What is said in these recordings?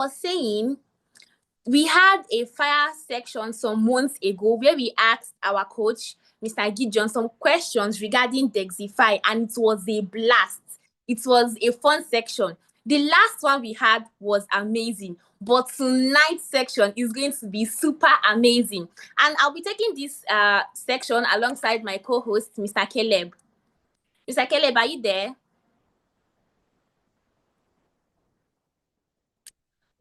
Was saying we had a fire section some months ago where we asked our coach, Mr. Gideon, some questions regarding Degxifi, and it was a blast. It was a fun section. The last one we had was amazing, but tonight's section is going to be super amazing. And I'll be taking this section alongside my co-host, Mr. Caleb. Mr. Caleb, are you there?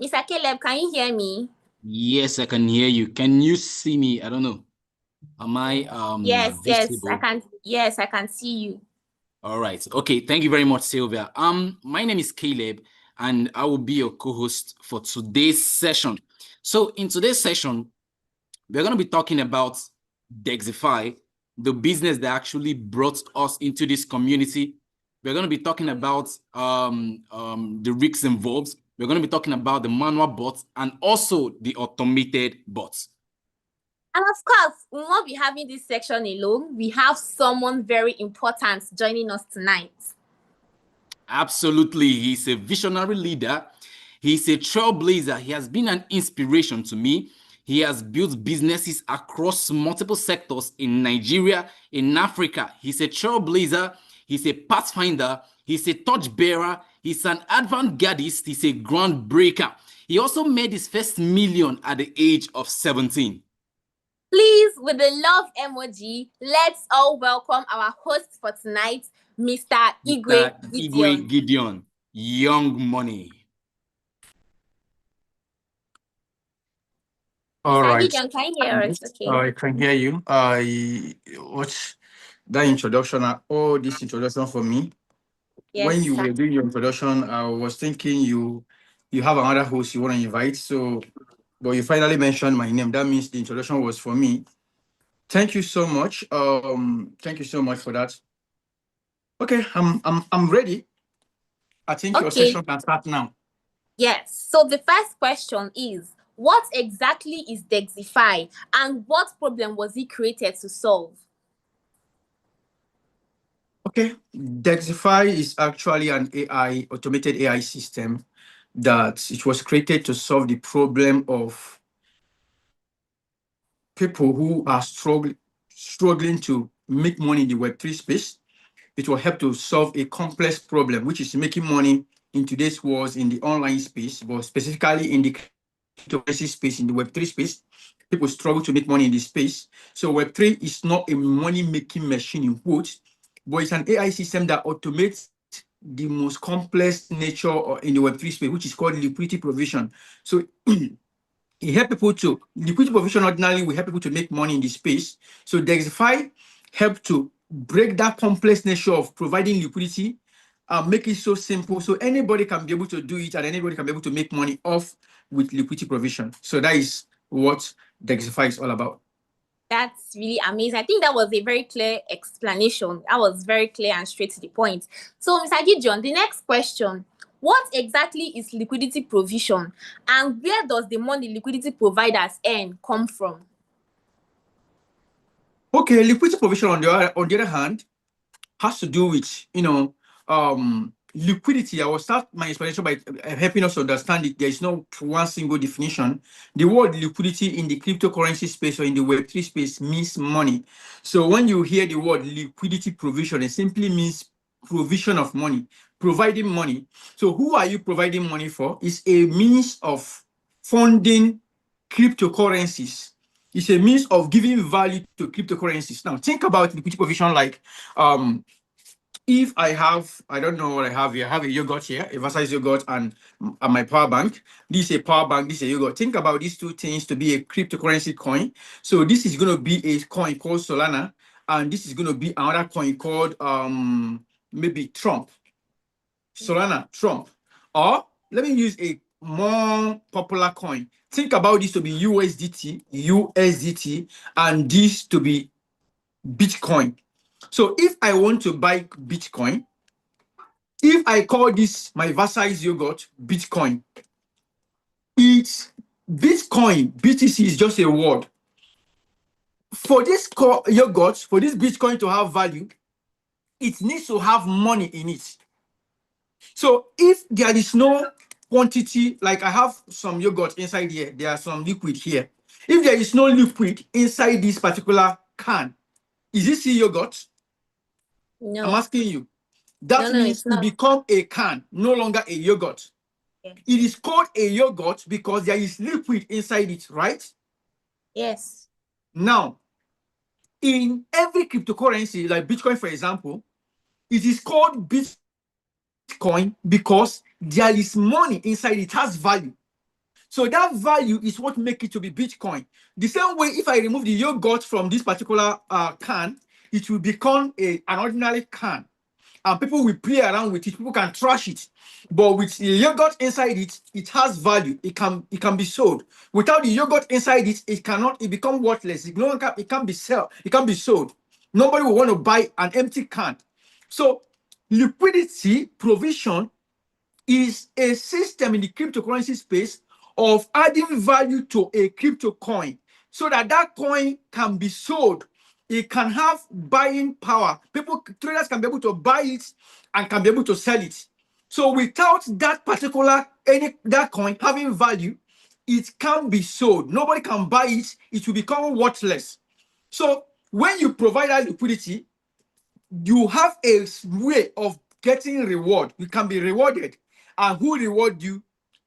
Mr. Caleb, can you hear me? Yes, I can hear you. Can you see me? I don't know. Am I Yes, visible? I can see you. All right. Okay, thank you very much, Sylvia. My name is Caleb, and I will be your co-host for today's session. So in today's session, we're going to be talking about Degxifi, the business that actually brought us into this community. We're going to be talking about the risks involved. We're going to be talking about the manual bots and also the automated bots. And of course, we won't be having this section alone. We have someone very important joining us tonight. Absolutely. He's a visionary leader. He's a trailblazer. He has been an inspiration to me. He has built businesses across multiple sectors in Nigeria, in Africa. He's a trailblazer. He's a pathfinder. He's a torchbearer. He's an avant-gardist. He's a groundbreaker. He also made his first million at the age of 17. Please, with the love emoji, let's all welcome our host for tonight, Mr. Igwe Gideon, Youngmoney. All right. Gideon, can you hear us? Okay. I can hear you. I watched that introduction, all this introduction for me. Yes, when you were doing your introduction, I was thinking you have another host you want to invite. So, but you finally mentioned my name. That means the introduction was for me. Thank you so much. Thank you so much for that. Okay, I'm ready. I think your session can start now. Yes. So the first question is, what exactly is Degxifi and what problem was it created to solve? Okay, Degxifi is actually an automated AI system that it was created to solve the problem of people who are struggling to make money in the Web3 space. It will help to solve a complex problem, which is making money in today's world in the online space, but specifically in the cryptocurrency space, in the Web3 space. People struggle to make money in this space. So Web3 is not a money-making machine in quotes, but it's an AI system that automates the most complex nature in the Web3 space, which is called liquidity provision. So it helps people to, liquidity provision ordinarily will help people to make money in this space. So Degxifi help to break that complex nature of providing liquidity and make it so simple so anybody can be able to do it and anybody can be able to make money off with liquidity provision. So that is what Degxifi is all about. That's really amazing. I think that was a very clear explanation. That was very clear and straight to the point. So, Mr. Gideon, the next question. What exactly is liquidity provision and where does the money liquidity providers earn come from? Okay, liquidity provision on the other hand has to do with, liquidity. I will start my explanation by helping us understand it. There is no one single definition. The word liquidity in the cryptocurrency space or in the Web3 space means money. So when you hear the word liquidity provision, it simply means provision of money, providing money. So who are you providing money for? It's a means of funding cryptocurrencies. It's a means of giving value to cryptocurrencies. Now, think about liquidity provision like if I have, I don't know what I have here. I have a yogurt here, a Versailles yogurt, and my power bank. This is a power bank, this is a yogurt. Think about these two things to be a cryptocurrency coin. So this is going to be a coin called Solana, and this is going to be another coin called maybe Trump. Solana, Trump. Or let me use a more popular coin. Think about this to be USDT, and this to be Bitcoin. So if I want to buy Bitcoin, if I call this my Versailles yogurt Bitcoin, it's Bitcoin, BTC is just a word. For this yogurt, for this Bitcoin to have value, it needs to have money in it. So if there is no quantity, like I have some yogurt inside here, there are some liquid here. If there is no liquid inside this particular can, is this still yogurt? No. I'm asking you. That No, means it's it not. become a can, no longer a yogurt. Yeah. It is called a yogurt because there is liquid inside it, right? Yes. Now, in every cryptocurrency, like Bitcoin, for example, it is called Bitcoin because there is money inside it, has value. So that value is what makes it to be Bitcoin. The same way, if I remove the yogurt from this particular can, it will become an ordinary can. And people will play around with it. People can trash it. But with the yogurt inside it, it has value. It can be sold. Without the yogurt inside it, it cannot, it become worthless. It no longer, it can't be sold. It can't be sold. Nobody will want to buy an empty can. So liquidity provision is a system in the cryptocurrency space of adding value to a crypto coin so that that coin can be sold. It can have buying power. Traders can be able to buy it and can be able to sell it. So without that particular that coin having value, it can be sold. Nobody can buy it. It will become worthless. So when you provide that liquidity, you have a way of getting reward. You can be rewarded. And who reward you?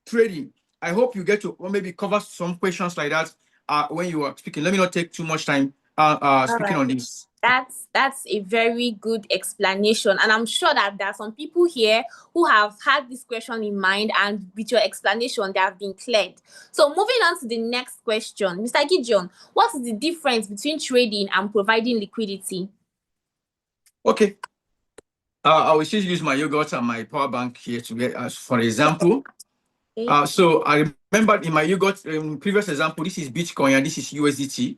Trading. I hope you get to maybe cover some questions like that when you are speaking. Let me not take too much time speaking on this. That's a very good explanation, and I'm sure that there are some people here who have had this question in mind, and with your explanation they have been cleared. So moving on to the next question, Mr. Gideon, what is the difference between trading and providing liquidity? Okay, I will just use my yogurt and my power bank here to get as for example. Okay. So I remember in my yogurt previous example, this is Bitcoin and this is USDT.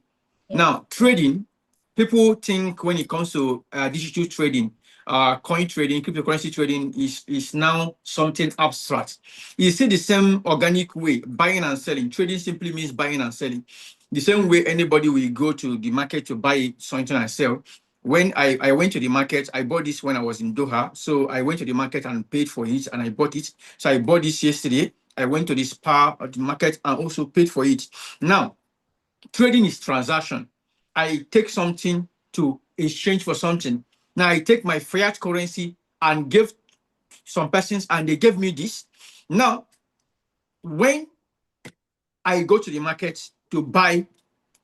Yeah. Now trading, people think when it comes to digital trading, coin trading, cryptocurrency trading is now something abstract. It's still the same organic way, buying and selling. Trading simply means buying and selling. The same way anybody will go to the market to buy something and sell. When I went to the market, I bought this when I was in Doha. So I went to the market and paid for it and I bought it. So I bought this yesterday. I went to the spa at the market and also paid for it. Now, trading is transaction. I take something to exchange for something. Now I take my fiat currency and give some persons and they gave me this. Now, when I go to the market to buy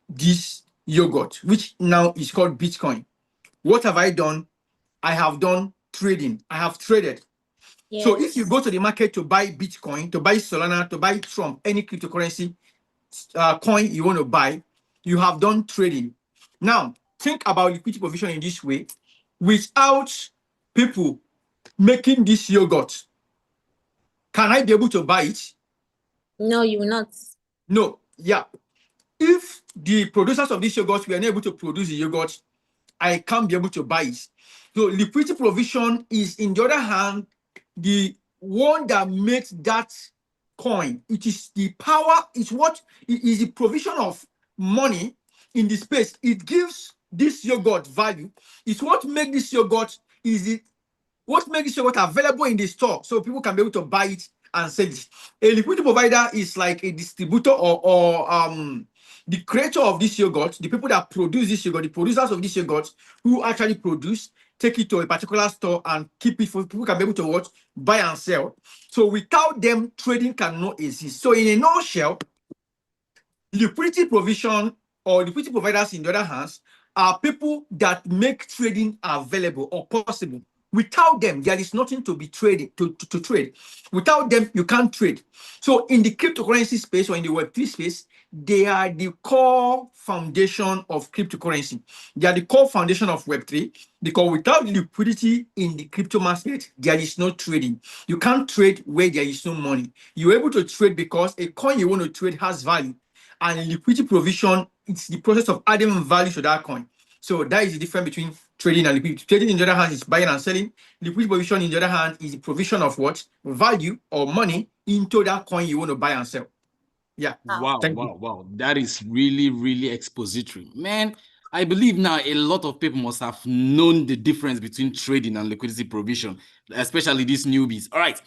this yogurt, which now is called Bitcoin, what have I done? I have done trading. I have traded. Yes. So if you go to the market to buy Bitcoin, to buy Solana, to buy Trump, any cryptocurrency coin you want to buy, you have done trading. Now, think about liquidity provision in this way. Without people making this yogurt, can I be able to buy it? No, you will not. No. Yeah. If the producers of this yogurt were unable to produce the yogurt, I can't be able to buy it. So liquidity provision is, in the other hand, the one that makes that coin. It is the power, it's what it is the provision of money in the space. It gives this yogurt value. It's what makes this yogurt what makes this yogurt available in the store so people can be able to buy it and sell it. A liquidity provider is like a distributor or the creator of this yogurt, the people that produce this yogurt, the producers of this yogurt who actually produce, take it to a particular store and keep it for people can be able to what? Buy and sell. So without them, trading cannot exist. So in a nutshell, liquidity provision or liquidity providers in the other hands are people that make trading available or possible. Without them, there is nothing to be traded to trade. Without them, you can't trade. So in the cryptocurrency space or in the Web3 space, they are the core foundation of cryptocurrency. They are the core foundation of Web3 because without liquidity in the crypto market, there is no trading. You can't trade where there is no money. You're able to trade because a coin you want to trade has value. And liquidity provision, it's the process of adding value to that coin. So that is the difference between trading and liquidity. Trading, in the other hand, is buying and selling. Liquidity provision, in the other hand, is the provision of what? Value or money into that coin you want to buy and sell. Yeah. Wow. That is really, really expository. Man, I believe now a lot of people must have known the difference between trading and liquidity provision, especially these newbies. All right.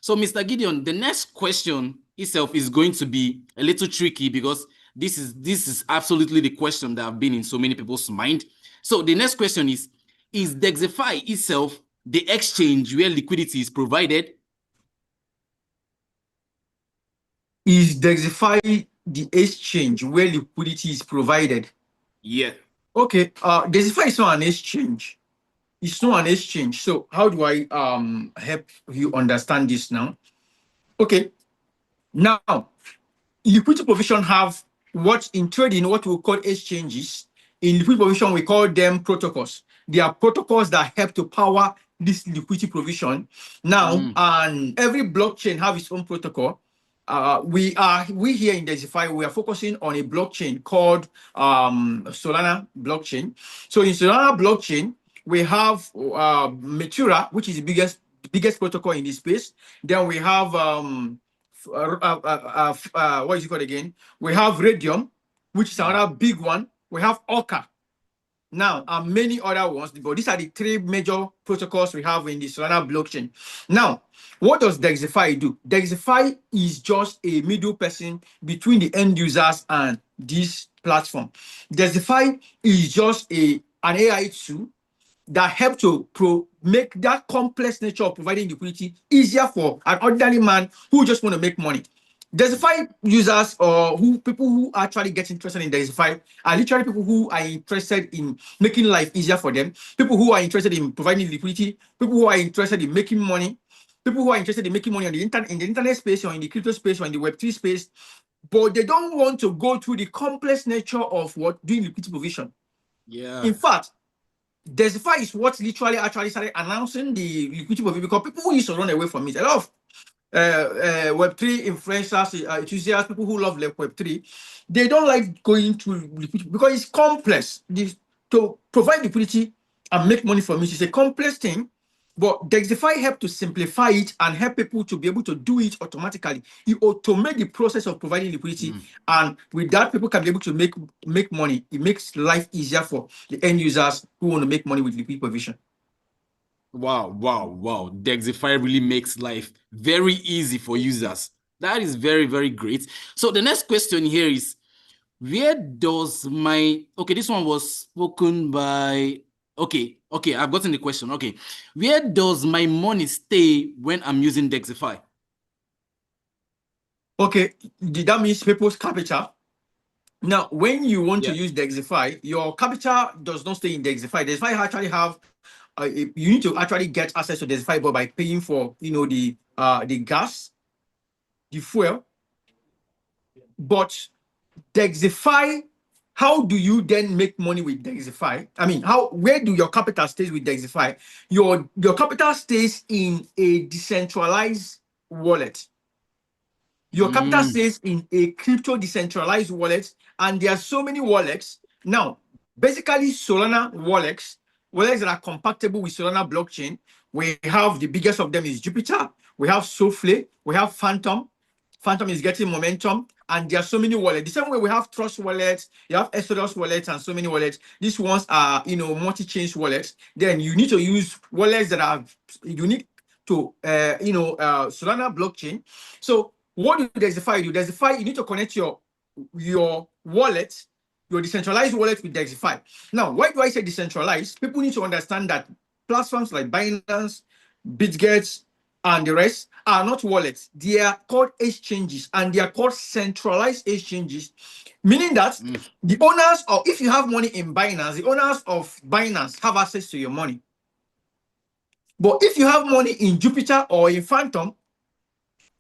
So, Mr. Gideon, the next question itself is going to be a little tricky because this is absolutely the question that have been in so many people's mind. So the next question is Degxifi itself the exchange where liquidity is provided? Is Degxifi the exchange where liquidity is provided? Yeah. Okay, Degxifi is not an exchange. It's not an exchange. So how do I help you understand this now? Okay, now liquidity provision have what in trading what we call exchanges. In liquidity provision, we call them protocols. They are protocols that help to power this liquidity provision. Now, and every blockchain have its own protocol. We here in Degxifi, we are focusing on a blockchain called Solana blockchain. So in Solana blockchain, we have Matura, which is the biggest protocol in this space. Then we have what is it called again? We have Radium, which is another big one. We have Orca. Now, many other ones, but these are the three major protocols we have in the Solana blockchain. Now, what does Degxifi do? Degxifi is just a middle person between the end users and this platform. Degxifi is just an AI tool that help to make that complex nature of providing liquidity easier for an ordinary man who just want to make money. Degxifi users or people who actually get interested in Degxifi are literally people who are interested in making life easier for them, people who are interested in providing liquidity, people who are interested in making money, people who are interested in making money on the internet space or in the crypto space or in the Web3 space, but they don't want to go through the complex nature of what doing liquidity provision. Yeah. In fact, Degxifi is what literally actually started announcing the liquidity provision because people who used to run away from it. A lot of Web3 influencers, enthusiasts, people who love Web3, they don't like going to liquidity because it's complex. To provide liquidity and make money from it is a complex thing. But Degxifi help to simplify it and help people to be able to do it automatically. You automate the process of providing liquidity, and with that, people can be able to make money. It makes life easier for the end users who want to make money with liquidity provision. Wow. Degxifi really makes life very easy for users. That is very, very great. So the next question here is, where does my, okay, this one was spoken by, okay, I've gotten the question. Okay, where does my money stay when I'm using Degxifi? Okay, that means people's capital. Now, when you want to Yeah. use Degxifi, your capital does not stay in Degxifi. Degxifi actually have you need to actually get access to Degxifi by paying for the gas, the fuel. But Degxifi, how do you then make money with Degxifi? I mean, where do your capital stays with Degxifi? Your capital stays in a decentralized wallet. Your capital stays in a crypto decentralized wallet, and there are so many wallets. Now, basically Solana wallets that are compatible with Solana blockchain. We have the biggest of them is Jupiter. We have Souffle. We have Phantom. Phantom is getting momentum, and there are so many wallets. The same way we have Trust wallets, you have Exodus wallets, and so many wallets. These ones are multi-chain wallets. Then you need to use wallets that are unique to Solana blockchain. So what do Degxifi do? Degxifi, you need to connect your wallet, your decentralized wallet with Degxifi. Now, why do I say decentralized? People need to understand that platforms like Binance, BitGet, and the rest are not wallets. They are called exchanges, and they are called centralized exchanges, meaning that the owners, or if you have money in Binance, the owners of Binance have access to your money. But if you have money in Jupiter or in Phantom,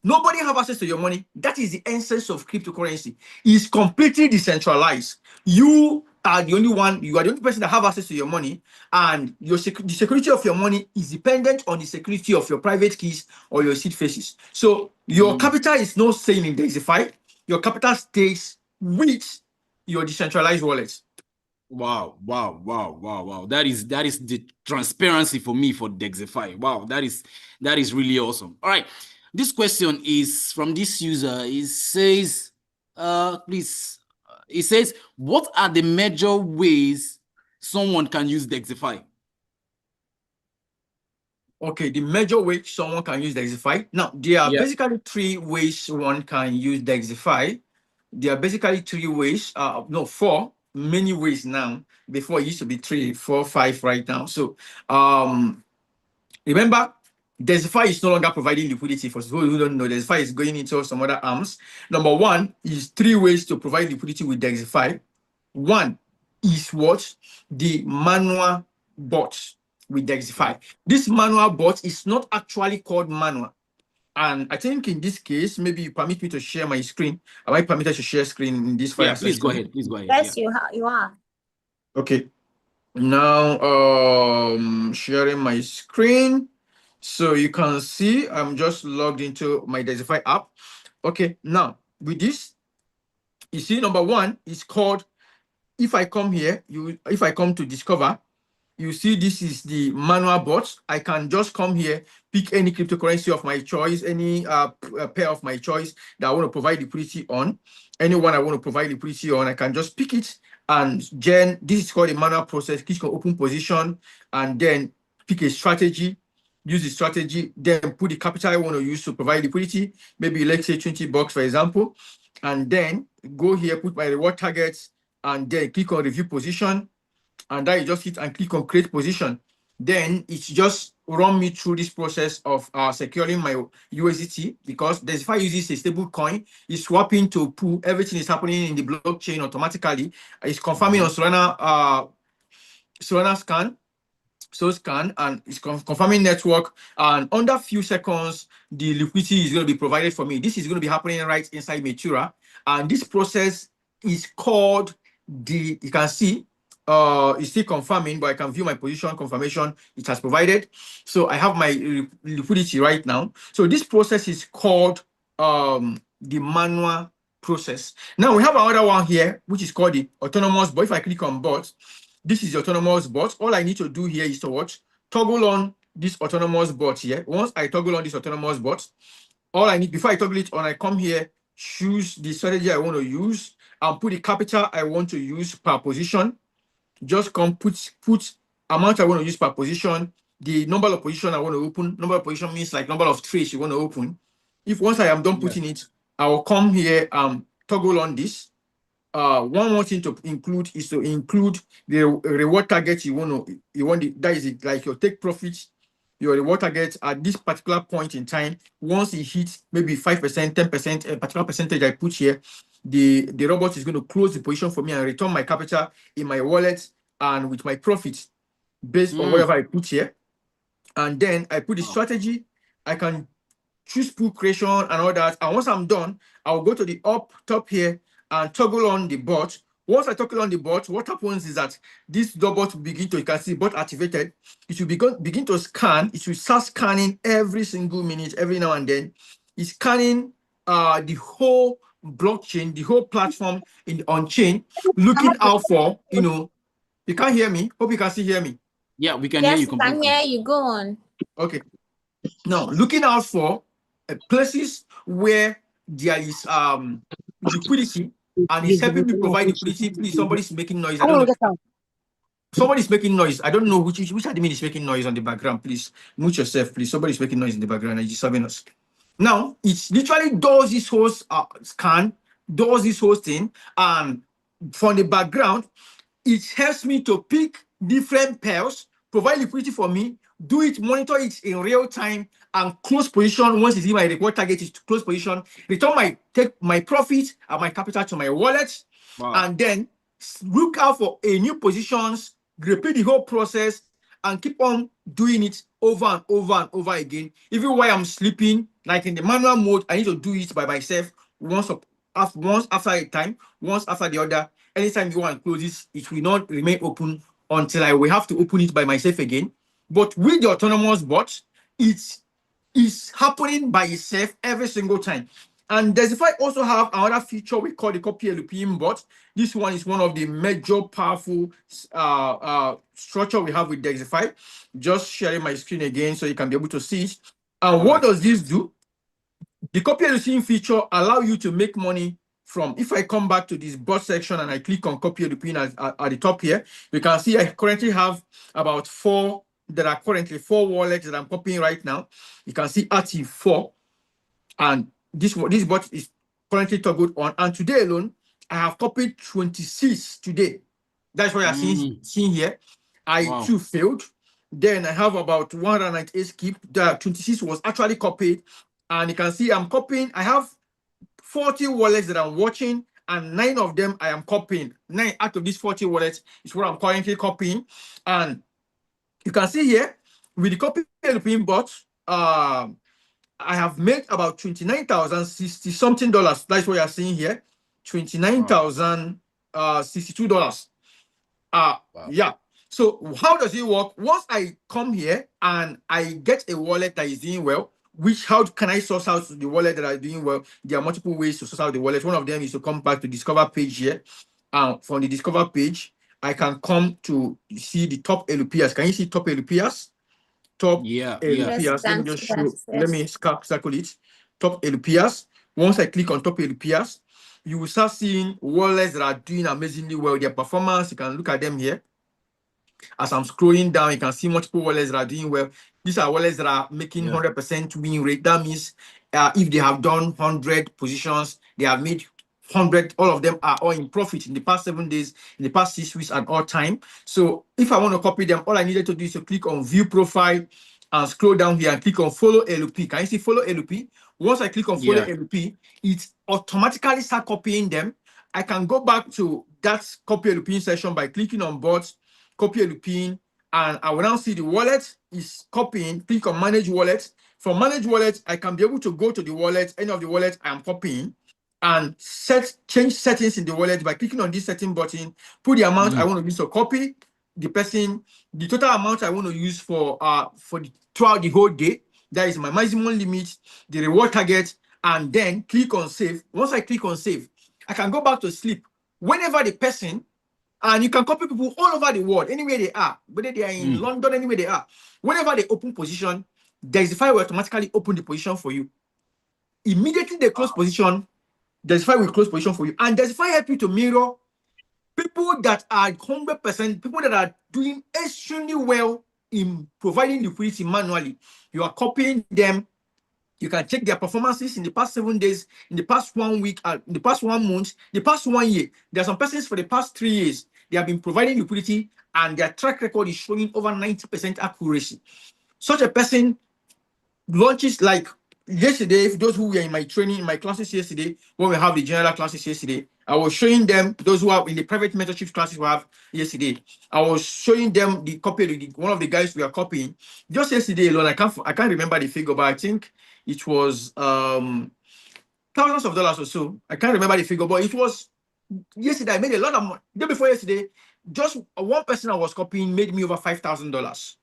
nobody have access to your money. That is the essence of cryptocurrency. It's completely decentralized. You are the only one, you are the only person that have access to your money, and the security of your money is dependent on the security of your private keys or your seed phrases. So your capital is not staying in Degxifi. Your capital stays with your decentralized wallets. Wow. That is the transparency for me for Degxifi. Wow, that is really awesome. All right. This question is from this user. It says, it says, what are the major ways someone can use Degxifi? Okay, the major way someone can use Degxifi. Now, there are basically 3 ways one can use Degxifi. There are basically 3 ways, no, 4, many ways now. Before it used to be 3, 4, 5 right now. So, remember, Degxifi is no longer providing liquidity. For those who don't know, Degxifi is going into some other arms. Number 1 is 3 ways to provide liquidity with Degxifi. 1 is what? The manual bot with Degxifi. This manual bot is not actually called manual. And I think in this case, maybe you permit me to share my screen. Am I permitted to share screen in this file? Yeah, please go ahead. Please go ahead. Yes, you are. Okay. Now, sharing my screen. So you can see I'm just logged into my Degxifi app. Okay. Now, with this, you see, number 1 is called, if I come here, if I come to discover, you see this is the manual bot. I can just come here, pick any cryptocurrency of my choice, any pair of my choice that I want to provide liquidity on. Anyone I want to provide liquidity on, I can just pick it. And then this is called a manual process. Click on open position and then pick a strategy. Use the strategy, then put the capital I want to use to provide liquidity. Maybe let's say $20, for example. And then go here, put my reward targets, and then click on review position. And then you just hit and click on create position. Then it's just run me through this process of securing my USDT, because Degxifi uses a stable coin. It's swapping to pool. Everything is happening in the blockchain automatically. It's confirming on Solana scan, and it's confirming network, and under few seconds the liquidity is going to be provided for me. This is going to be happening right inside Metura, and this process is called you can see it's still confirming, but I can view my position confirmation it has provided. So I have my liquidity right now. So this process is called the manual process. Now we have another one here which is called the autonomous bot. If I click on bot, this is the autonomous bot. All I need to do here is to watch, toggle on this autonomous bot here. Once I toggle on this autonomous bot, all I need, before I toggle it on, I come here, choose the strategy I want to use, and put the capital I want to use per position. Just come put amount I want to use per position, the number of position I want to open. Number of position means like number of trades you want to open. If once I am done putting it, I will come here and toggle on this. One more thing to include is to include the reward target that is it, like your take profit, your reward target at this particular point in time. Once it hits maybe 5%, 10%, a particular percentage I put here, the robot is going to close the position for me and return my capital in my wallet and with my profits based on whatever I put here. And then I put the strategy. I can choose pool creation and all that. And once I'm done, I'll go to the top here and toggle on the bot. Once I toggle on the bot, what happens is that this robot will begin to, you can see bot activated. It will begin to scan. It will start scanning every single minute, every now and then. It's scanning the whole blockchain, the whole platform on chain, looking out for, you can't hear me. Hope you can still hear me. Yeah, we can hear you completely. Can hear you. Go on. Okay. Now, looking out for places where there is liquidity, and it's helping me provide liquidity. Please, somebody's making noise. I don't know. Somebody's making noise. I don't know which admin is making noise on the background. Please mute yourself, please. Somebody's making noise in the background and disturbing us. Now, it literally does this whole scan, does this whole thing, and from the background, it helps me to pick different pairs, provide liquidity for me, do it, monitor it in real time, and close position. Once it's in my reward target, is to close position, take my profit and my capital to my wallet, and then look out for a new positions, repeat the whole process, and keep on doing it over and over and over again. Even while I'm sleeping, like in the manual mode, I need to do it by myself once after a time, once after the other. Anytime you want to close this, it will not remain open until I will have to open it by myself again. But with the autonomous bot, it is happening by itself every single time. And Degxifi also have another feature we call the copy LPM bot. This one is one of the major powerful structure we have with Degxifi. Just sharing my screen again so you can be able to see it. And what does this do? The copy LPM feature allow you to make money from, if I come back to this bot section and I click on copy LPM at the top here, you can see I currently have about 4 there are currently 4 wallets that I'm copying right now. You can see active 4, and this bot is currently toggled on. And today alone, I have copied 26 today. That's what you're seeing here. I too failed. Then I have about 198 skip. The 26 was actually copied, and you can see I'm copying. I have 40 wallets that I'm watching, and 9 of them I am copying. 9 out of these 40 wallets is what I'm currently copying. And you can see here with the copy LP bot, I have made about $29,060 something. That's what you're seeing here. $29,062. Yeah. So how does it work? Once I come here and I get a wallet that is doing well, how can I source out the wallet that are doing well? There are multiple ways to source out the wallet. One of them is to come back to Discover page here. From the Discover page, I can come to see the top LPs. Can you see top LPs? Top LPs. Yes, Let me just show. Let me circle it. Top LPs. Once I click on top LPs, you will start seeing wallets that are doing amazingly well. Their performance, you can look at them here. As I'm scrolling down, you can see multiple wallets that are doing well. These are wallets that are making 100% win rate. That means if they have done 100 positions, they have made 100. All of them are all in profit in the past 7 days, in the past 6 weeks, and all time. So if I want to copy them, all I needed to do is to click on View Profile and scroll down here and click on Follow LP. Can you see Follow LP? Once I click on Follow LP, it automatically starts copying them. I can go back to that copy LP session by clicking on Bots, copy LP, and I will now see the wallet is copying. Click on Manage Wallet. From Manage Wallet, I can be able to go to the wallet, any of the wallets I am copying, and change settings in the wallet by clicking on this setting button. Put the amount I want to use to copy the total amount I want to use for throughout the whole day. That is my maximum limit, the reward target, and then click on Save. Once I click on Save, I can go back to sleep. Whenever the person, and you can copy people all over the world, anywhere they are, whether they are in London, anywhere they are. Whenever they open position, Degxifi will automatically open the position for you. Immediately they close position, Degxifi will close position for you. And Degxifi help you to mirror people that are 100%, people that are doing extremely well in providing liquidity manually. You are copying them. You can check their performances in the past 7 days, in the past 1 week, in the past 1 month, the past 1 year. There are some persons for the past 3 years. They have been providing liquidity, and their track record is showing over 90% accuracy. Such a person launches like yesterday. If those who were in my training, in my classes yesterday, when we have the general classes yesterday, I was showing them, those who are in the private mentorship classes we have yesterday, I was showing them the copy, one of the guys we are copying. Just yesterday alone, I can't remember the figure, but I think it was thousands of dollars or so. I can't remember the figure, but it was yesterday. I made a lot of money. The day before yesterday, just one person I was copying made me over $5,000.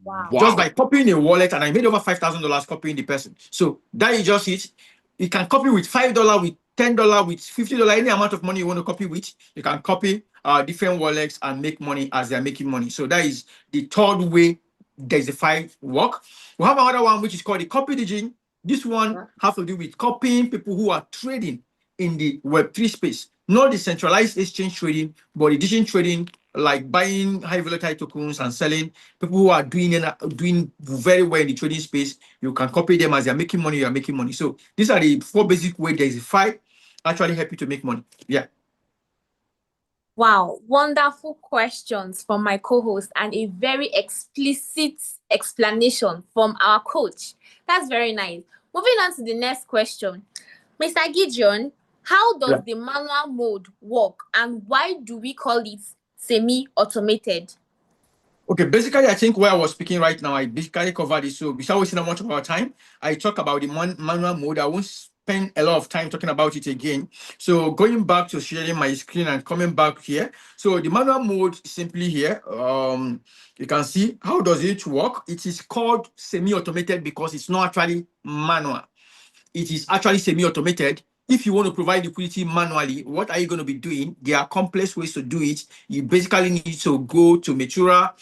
Wow. Just by copying a wallet, and I made over $5,000 copying the person. So that is just it. You can copy with $5, with $10, with $50, any amount of money you want to copy with. You can copy different wallets and make money as they're making money. So that is the third way Degxifi work. We have another one which is called the copy digging. This one has to do with copying people who are trading in the Web3 space, not the centralized exchange trading, but the digital trading, like buying high volatile tokens and selling. People who are doing very well in the trading space, you can copy them as they're making money. You are making money. So these are the 4 basic ways Degxifi actually help you to make money. Yeah. Wow, wonderful questions from my co-host and a very explicit explanation from our coach. That's very nice. Moving on to the next question. Mr. Gideon, how does the manual mode work, and why do we call it semi-automated? Okay, basically, I think where I was speaking right now, I basically covered it. So without wasting much of our time, I talk about the manual mode. I won't spend a lot of time talking about it again. So going back to sharing my screen and coming back here. So the manual mode simply here, you can see how does it work. It is called semi-automated because it's not actually manual. It is actually semi-automated. If you want to provide liquidity manually, what are you going to be doing? There are complex ways to do it. You basically need to go to Matura,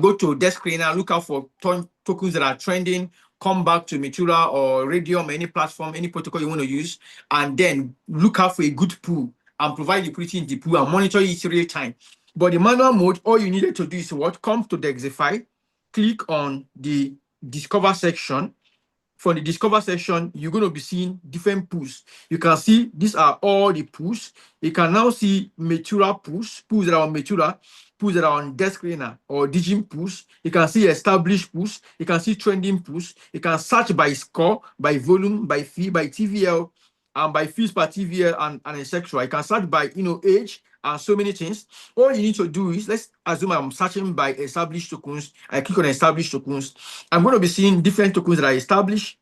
go to desk screener, look out for tokens that are trending, come back to Matura or Radium, any platform, any protocol you want to use, and then look out for a good pool and provide liquidity in the pool and monitor it real time. But the manual mode, all you needed to do is what? Come to Degxifi, click on the discover section. For the discover section, you're going to be seeing different pools. You can see these are all the pools. You can now see mature pools, pools that are on mature, pools that are on desk cleaner or digim pools. You can see established pools. You can see trending pools. You can search by score, by volume, by fee, by TVL, and by fees per TVL and etc. You can search by age and so many things. All you need to do is, let's assume I'm searching by established tokens. I click on established tokens. I'm going to be seeing different tokens that are established.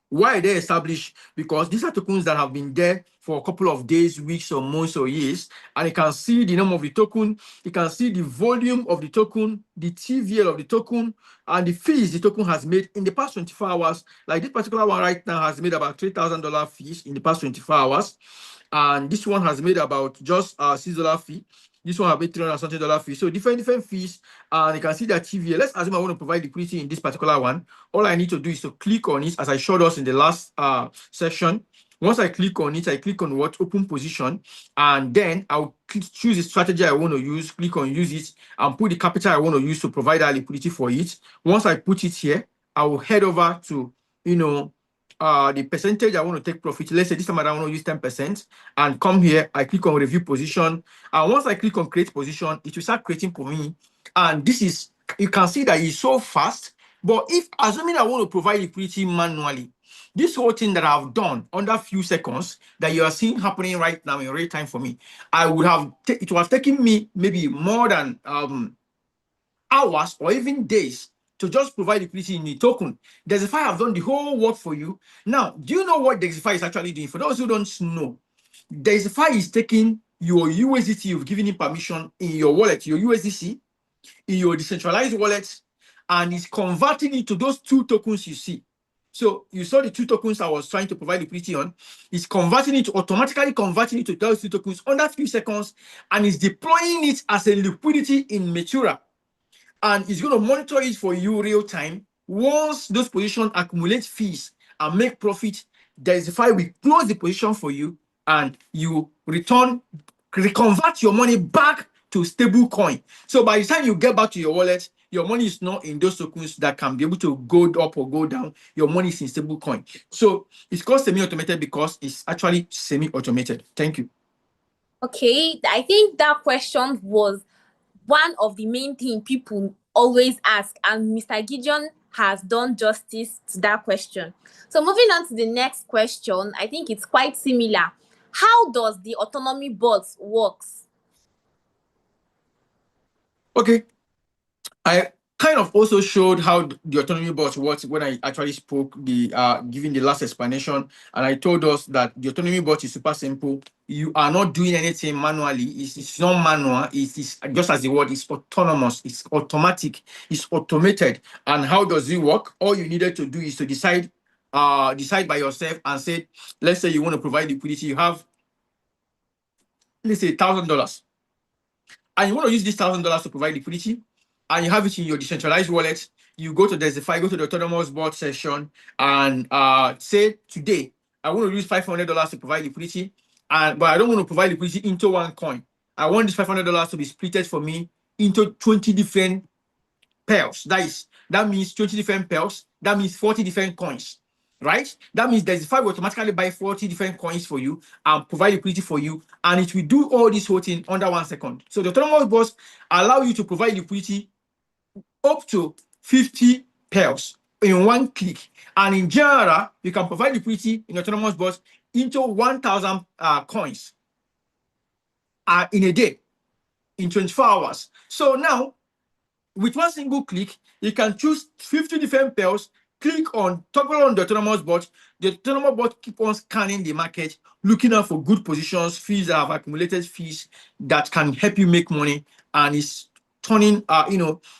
Why are they established? Because these are tokens that have been there for a couple of days, weeks, or months, or years. And you can see the name of the token. You can see the volume of the token, the TVL of the token, and the fees the token has made in the past 24 hours. Like this particular one right now has made about $3,000 fees in the past 24 hours. And this one has made about just $6 fee. This one has made $300 fee. So different fees. And you can see that TVL. Let's assume I want to provide liquidity in this particular one. All I need to do is to click on it as I showed us in the last session. Once I click on it, I click on what open position, and then I'll choose the strategy I want to use, click on use it, and put the capital I want to use to provide that liquidity for it. Once I put it here, I will head over to the percentage I want to take profit. Let's say this time I want to use 10%, and come here, I click on review position. And once I click on create position, it will start creating for me. And this is, you can see that it's so fast. But if assuming I want to provide liquidity manually, this whole thing that I've done under few seconds that you are seeing happening right now in real time for me, I would have it was taking me maybe more than hours or even days to just provide liquidity in the token. Degxifi have done the whole work for you. Now, do you know what Degxifi is actually doing? For those who don't know, Degxifi is taking your USDT you've given him permission in your wallet, your USDC, in your decentralized wallet, and is converting it to those two tokens you see. So you saw the two tokens I was trying to provide liquidity on. It's converting it, automatically converting it to those two tokens under a few seconds, and is deploying it as a liquidity in Matura. And it's going to monitor it for you real time. Once those positions accumulate fees and make profit, Degxifi will close the position for you, and you reconvert your money back to stable coin. So by the time you get back to your wallet, your money is not in those tokens that can be able to go up or go down. Your money is in stable coin. So it's called semi-automated because it's actually semi-automated. Thank you. Okay, I think that question was one of the main things people always ask, and Mr. Gideon has done justice to that question. So moving on to the next question, I think it's quite similar. How does the autonomy bot works? Okay. I kind of also showed how the autonomy bot works when I actually spoke giving the last explanation, and I told us that the autonomy bot is super simple. You are not doing anything manually. It's not manual. It's just as the word is autonomous. It's automatic. It's automated. And how does it work? All you needed to do is to decide by yourself and say, let's say you want to provide liquidity. You have, let's say, $1,000, and you want to use this $1,000 to provide liquidity, and you have it in your decentralized wallet. You go to Degxifi, go to the autonomous bot session, and say today I want to use $500 to provide liquidity, but I don't want to provide liquidity into one coin. I want this $500 to be splitted for me into 20 different pairs. That means 20 different pairs. That means 40 different coins, right? That means Degxifi will automatically buy 40 different coins for you and provide liquidity for you, and it will do all this whole thing under 1 second. So the autonomous bots allow you to provide liquidity up to 50 pairs in one click. And in general, you can provide liquidity in autonomous bots into 1,000 coins in a day, in 24 hours. So now, with one single click, you can choose 50 different pairs, click on, toggle on the autonomous bot. The autonomous bot keep on scanning the market, looking out for good positions, fees that have accumulated fees that can help you make money, and it's turning,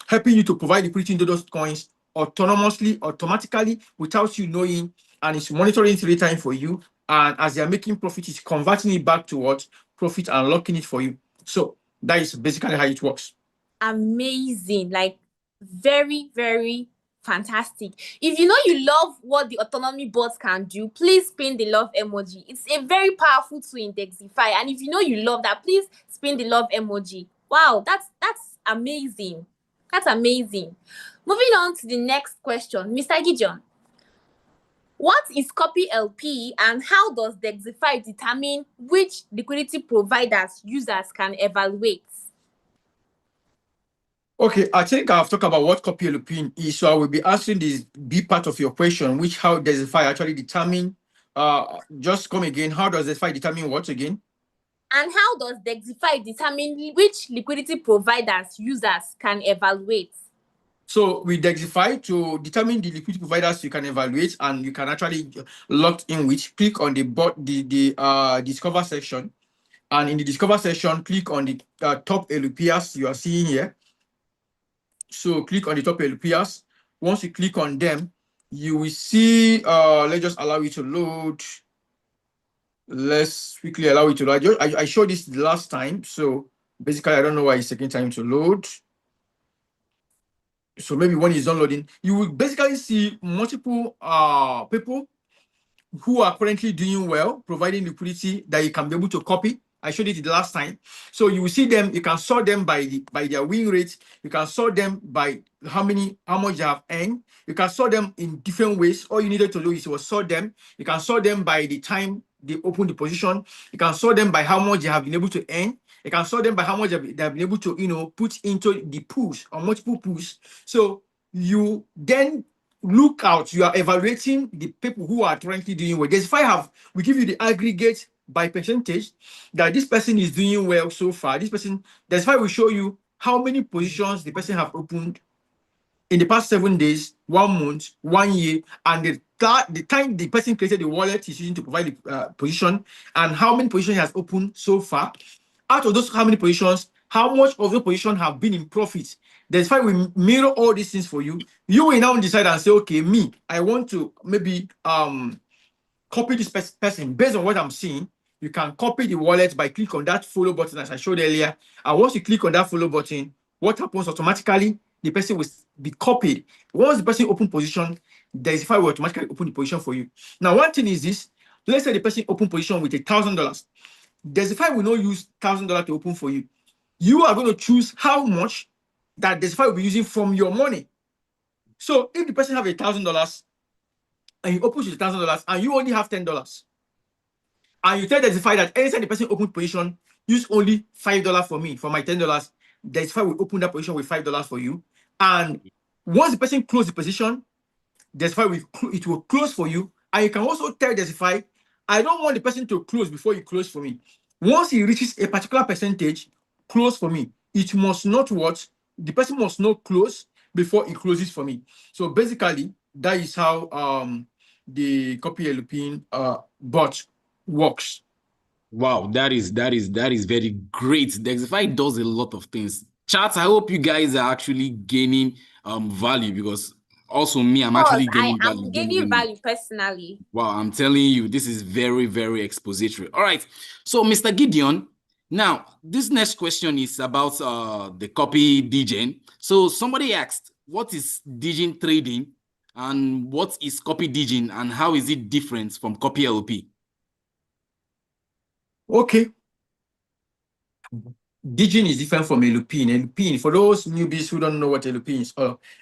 helping you to provide liquidity into those coins autonomously, automatically, without you knowing, and it's monitoring it real time for you. And as they're making profit, it's converting it back to what? Profit, and locking it for you. So that is basically how it works. Amazing, like very, very fantastic. If you know you love what the autonomy bots can do, please spin the love emoji. It's a very powerful tool in Degxifi, and if you know you love that, please spin the love emoji. Wow, that's amazing. That's amazing. Moving on to the next question, Mr. Gideon. What is copy LP and how does Degxifi determine which liquidity providers users can evaluate? Okay, I think I've talked about what copy LP is, so I will be answering this B part of your question, which how Degxifi actually determine. Just come again. How does Degxifi determine what again? And how does Degxifi determine which liquidity providers users can evaluate? So with Degxifi, to determine the liquidity providers you can evaluate and you can actually log in with, click on the discover section, and in the discover section, click on the top LPs you are seeing here. So click on the top LPs. Once you click on them, you will see. Let's just allow it to load. Let's quickly allow it to load. I showed this the last time, so basically I don't know why it's taking time to load. So maybe when it's downloading, you will basically see multiple people who are currently doing well, providing liquidity that you can be able to copy. I showed it the last time. So you will see them, you can sort them by their win rate, you can sort them by how much they have earned. You can sort them in different ways. All you needed to do is to sort them. You can sort them by the time they open the position. You can sort them by how much they have been able to earn. You can sort them by how much they have been able to, put into the pools or multiple pools. So you then look out, you are evaluating the people who are currently doing well. We give you the aggregate by percentage that this person is doing well so far. That's why we show you how many positions the person have opened in the past 7 days, 1 month, 1 year, and the time the person created the wallet is using to provide the position, and how many positions he has opened so far. Out of those, how many positions, how much of the position have been in profit. That's why we mirror all these things for you. You will now decide and say, okay, I want to maybe copy this person based on what I'm seeing. You can copy the wallet by click on that follow button as I showed earlier. And once you click on that follow button, what happens automatically? The person will be copied. Once the person open position, Degxifi will automatically open the position for you. Now, one thing is this. Let's say the person open position with $1,000. Degxifi will not use $1,000 to open for you. You are going to choose how much that Degxifi will be using from your money. So if the person have $1,000 and you open with $1,000 and you only have $10, and you tell Degxifi that anytime the person open position, use only $5 for me for my $10, Degxifi will open that position with $5 for you. And once the person close the position, Degxifi it will close for you. And you can also tell Degxifi, I don't want the person to close before you close for me. Once he reaches a particular percentage, close for me. It must not watch. The person must not close before he closes for me. So basically, that is how the copy LP bot works. Wow, that is very great. Degxifi does a lot of things. Chat, I hope you guys are actually gaining value, because also me, I'm actually gaining I value. am gaining value personally. Wow, I'm telling you, this is very, very expository. All right. So, Mr. Gideon, now this next question is about the copy DGen. So somebody asked, what is DGen trading and what is copy DGen and how is it different from copy LP? Okay. DGen is different from LP. LP, for those newbies who don't know what LP is,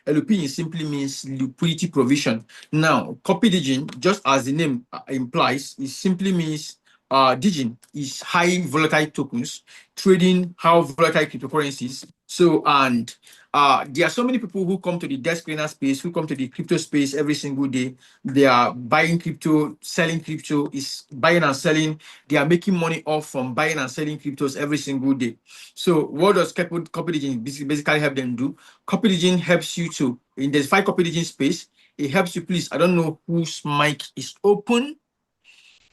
LP simply means liquidity provision. Now, copy DGen, just as the name implies, it simply means DGen is high volatile tokens, trading how volatile cryptocurrencies. So, and there are so many people who come to the desk cleaner space, who come to the crypto space every single day. They are buying crypto, selling crypto, is buying and selling. They are making money off from buying and selling cryptos every single day. So what does copy DGen basically help them do? Copy DGen helps you to, in the Degxifi copy DGen space, it helps you, please, I don't know whose mic is open,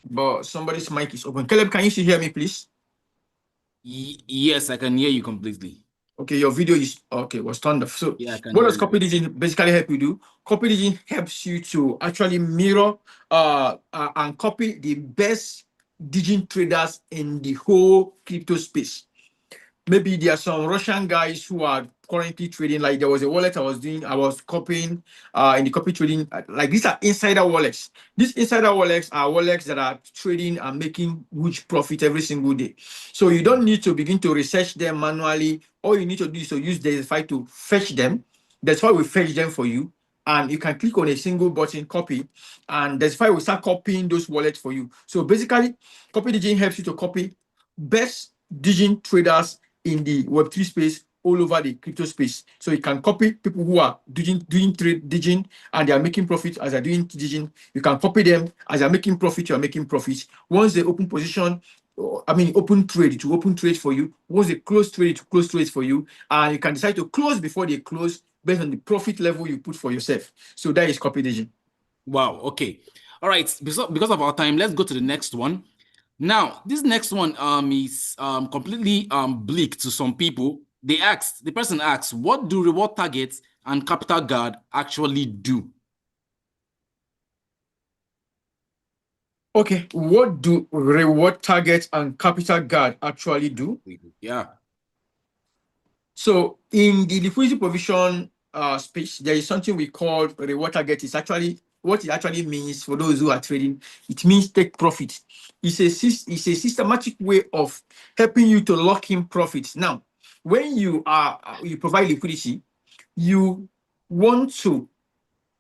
but somebody's mic is open. Caleb, can you still hear me, please? Yes, I can hear you completely. Okay, your video is okay, was turned off. So yeah, what does copy DGen basically help you do? Copy DGen helps you to actually mirror and copy the best DGen traders in the whole crypto space. Maybe there are some Russian guys who are currently trading. Like there was a wallet I was copying in the copy trading. Like these are insider wallets. These insider wallets are wallets that are trading and making huge profit every single day. So you don't need to begin to research them manually. All you need to do is to use Degxifi to fetch them. That's why we fetch them for you. And you can click on a single button, copy, and that's why we start copying those wallets for you. So basically, Copy Digin helps you to copy best Digin traders in the Web3 space all over the crypto space. So you can copy people who are doing trade Digin and they are making profit as they're doing Digin. You can copy them as they're making profit, you're making profit. Once they open position, open trade to open trade for you. Once they close trade to close trade for you, and you can decide to close before they close based on the profit level you put for yourself. So that is Copy Digin. Wow. Okay. All right. Because of our time, let's go to the next one. Now, this next one is completely bleak to some people. The person asks, what do reward targets and capital guard actually do? Okay, what do reward target and capital guard actually do? Yeah. So in the liquidity provision space, there is something we call reward target. It's actually what it actually means for those who are trading. It means take profit. It's a systematic way of helping you to lock in profits. Now, when you provide liquidity, you want to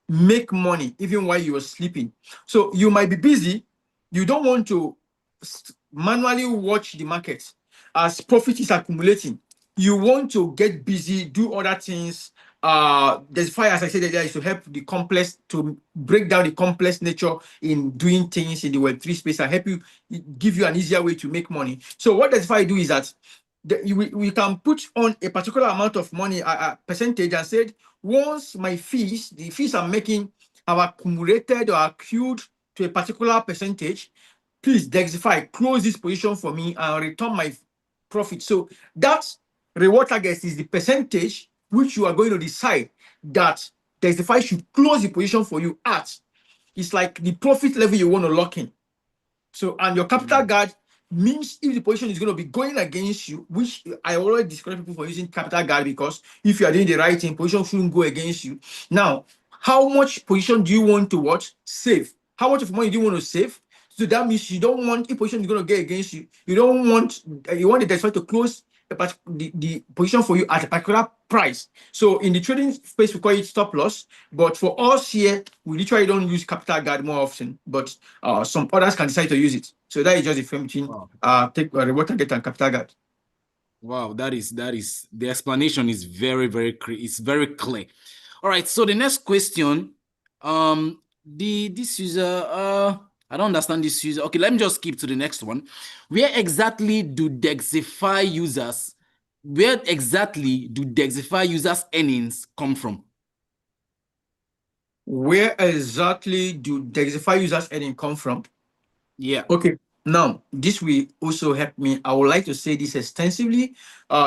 make money even while you are sleeping. So you might be busy. You don't want to manually watch the market as profit is accumulating. You want to get busy, do other things. Degxifi, as I said earlier, is to help the complex, to break down the complex nature in doing things in the Web3 space and help you, give you an easier way to make money. So what Degxifi do is that we can put on a particular amount of money, a percentage, and said, once the fees I'm making have accumulated or accrued to a particular percentage, please, Degxifi, close this position for me and return my profit. So that reward target is the percentage which you are going to decide that Degxifi should close the position for you at. It's like the profit level you want to lock in. So, and your capital guard means if the position is going to be going against you, which I always discourage people for using capital guard, because if you are doing the right thing, position shouldn't go against you. Now, how much position do you want to watch? Save. How much of money do you want to save? So that means you don't want, if position is going to get against you, you want the Degxifi to close the position for you at a particular price. So in the trading space, we call it stop loss. But for us here, we literally don't use capital guard more often, but some others can decide to use it. So that is just the difference between take reward target and capital guard. Wow, that is the explanation is very clear. All right, so the next question, this user, I don't understand this user. Okay, let me just skip to the next one. Where exactly do Degxifi users earnings come from? Where exactly do Degxifi users earning come from? Yeah. Okay. Now, this will also help me. I would like to say this extensively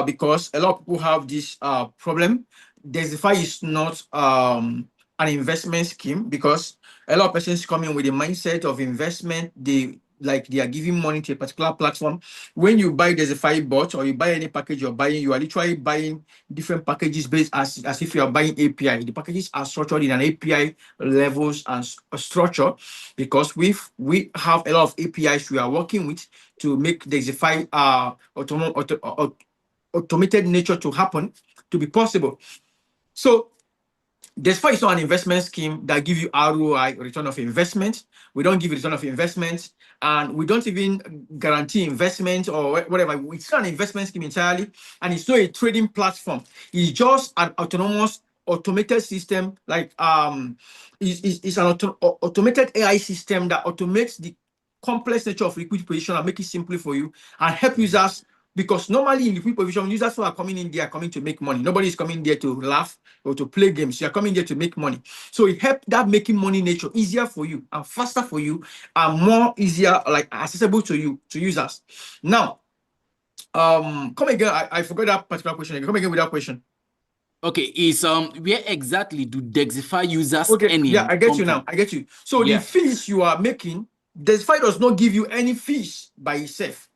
because a lot of people have this problem. Degxifi is not an investment scheme, because a lot of persons come in with the mindset of investment. They are giving money to a particular platform. When you buy Degxifi bot or you buy any package you're buying, you are literally buying different packages based as if you are buying API. The packages are structured in an API levels and structure, because we have a lot of APIs we are working with to make Degxifi automated nature to happen, to be possible. So Degxifi is not an investment scheme that gives you ROI, return of investment. We don't give return of investment, and we don't even guarantee investment or whatever. It's not an investment scheme entirely, and it's not a trading platform. It's just an autonomous, automated system. Like it's an automated AI system that automates the complex nature of liquid position and make it simply for you and help users. Because normally in liquid position, users who are coming in, they are coming to make money. Nobody is coming there to laugh or to play games. You are coming there to make money. So it helps that making money nature easier for you and faster for you and more easier, like accessible to you, to users. Now, come again. I forgot that particular question. Come again with that question. Okay, is where exactly do Degxifi users Okay, earning yeah, I get you come now. from? I get you. So Yeah. the fees you are making, Degxifi does not give you any fees by itself.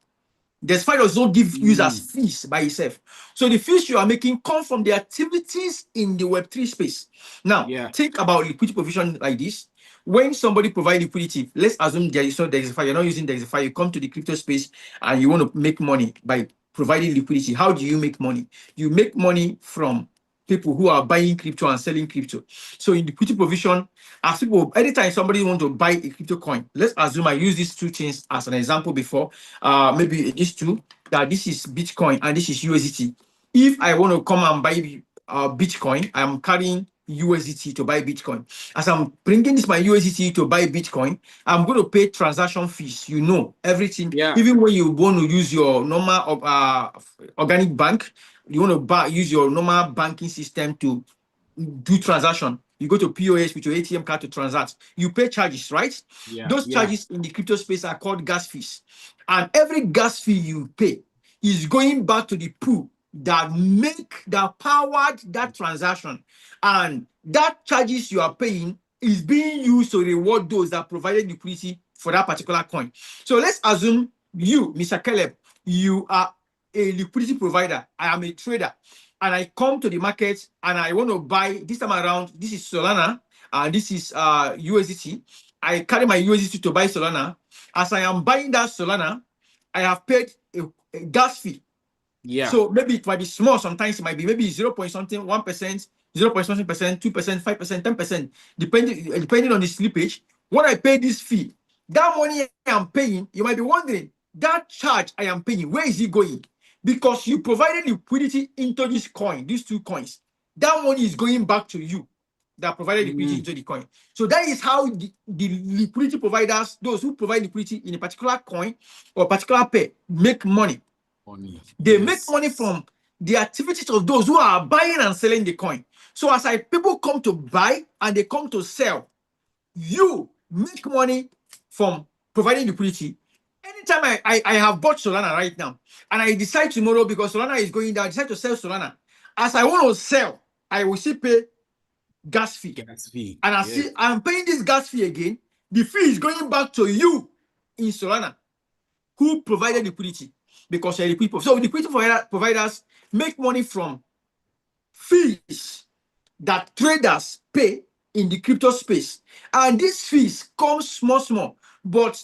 Degxifi does not give users fees by itself. So the fees you are making come from the activities in the Web3 space. Now, think about liquidity provision like this. When somebody provides liquidity, let's assume there is no Degxifi, you're not using Degxifi, you come to the crypto space and you want to make money by providing liquidity. How do you make money? You make money from people who are buying crypto and selling crypto. So in liquidity provision, as people, anytime somebody want to buy a crypto coin, let's assume I use these two things as an example before. Maybe these two, that this is Bitcoin and this is USDT. If I want to come and buy Bitcoin, I'm carrying USDT to buy Bitcoin. As I'm bringing this my USDT to buy Bitcoin, I'm going to pay transaction fees. You know everything. Yeah. Even when you want to use your normal organic bank, you want to use your normal banking system to do transaction. You go to POS with your ATM card to transact. You pay charges, right? Yeah. Those charges in the crypto space are called gas fees, and every gas fee you pay is going back to the pool that powered that transaction, and that charges you are paying is being used to reward those that provided liquidity for that particular coin. So let's assume you, Mr. Caleb, you are a liquidity provider. I am a trader, and I come to the market and I want to buy this time around. This is Solana and this is USDT. I carry my USDT to buy Solana. As I am buying that Solana, I have paid a gas fee. Yeah. So maybe it might be small. Sometimes it might be maybe 0 point something, 1%, 0 point something percent, 2%, 5%, 10%, depending on the slippage. When I pay this fee, that money I am paying, you might be wondering, that charge I am paying, where is it going? Because you provided liquidity into this coin, these two coins. That money is going back to you that provided liquidity into the coin. So that is how the liquidity providers, those who provide liquidity in a particular coin or particular pair, make money. They make money from the activities of those who are buying and selling the coin. So as people come to buy and they come to sell, you make money from providing liquidity. Anytime I have bought Solana right now and I decide tomorrow, because Solana is going down, I decide to sell Solana. As I want to sell, I will still pay gas fee. And I'm paying this gas fee again. The fee is going back to you in Solana, who provided liquidity, because you're liquidity. So liquidity providers make money from fees that traders pay in the crypto space. And these fees come small, but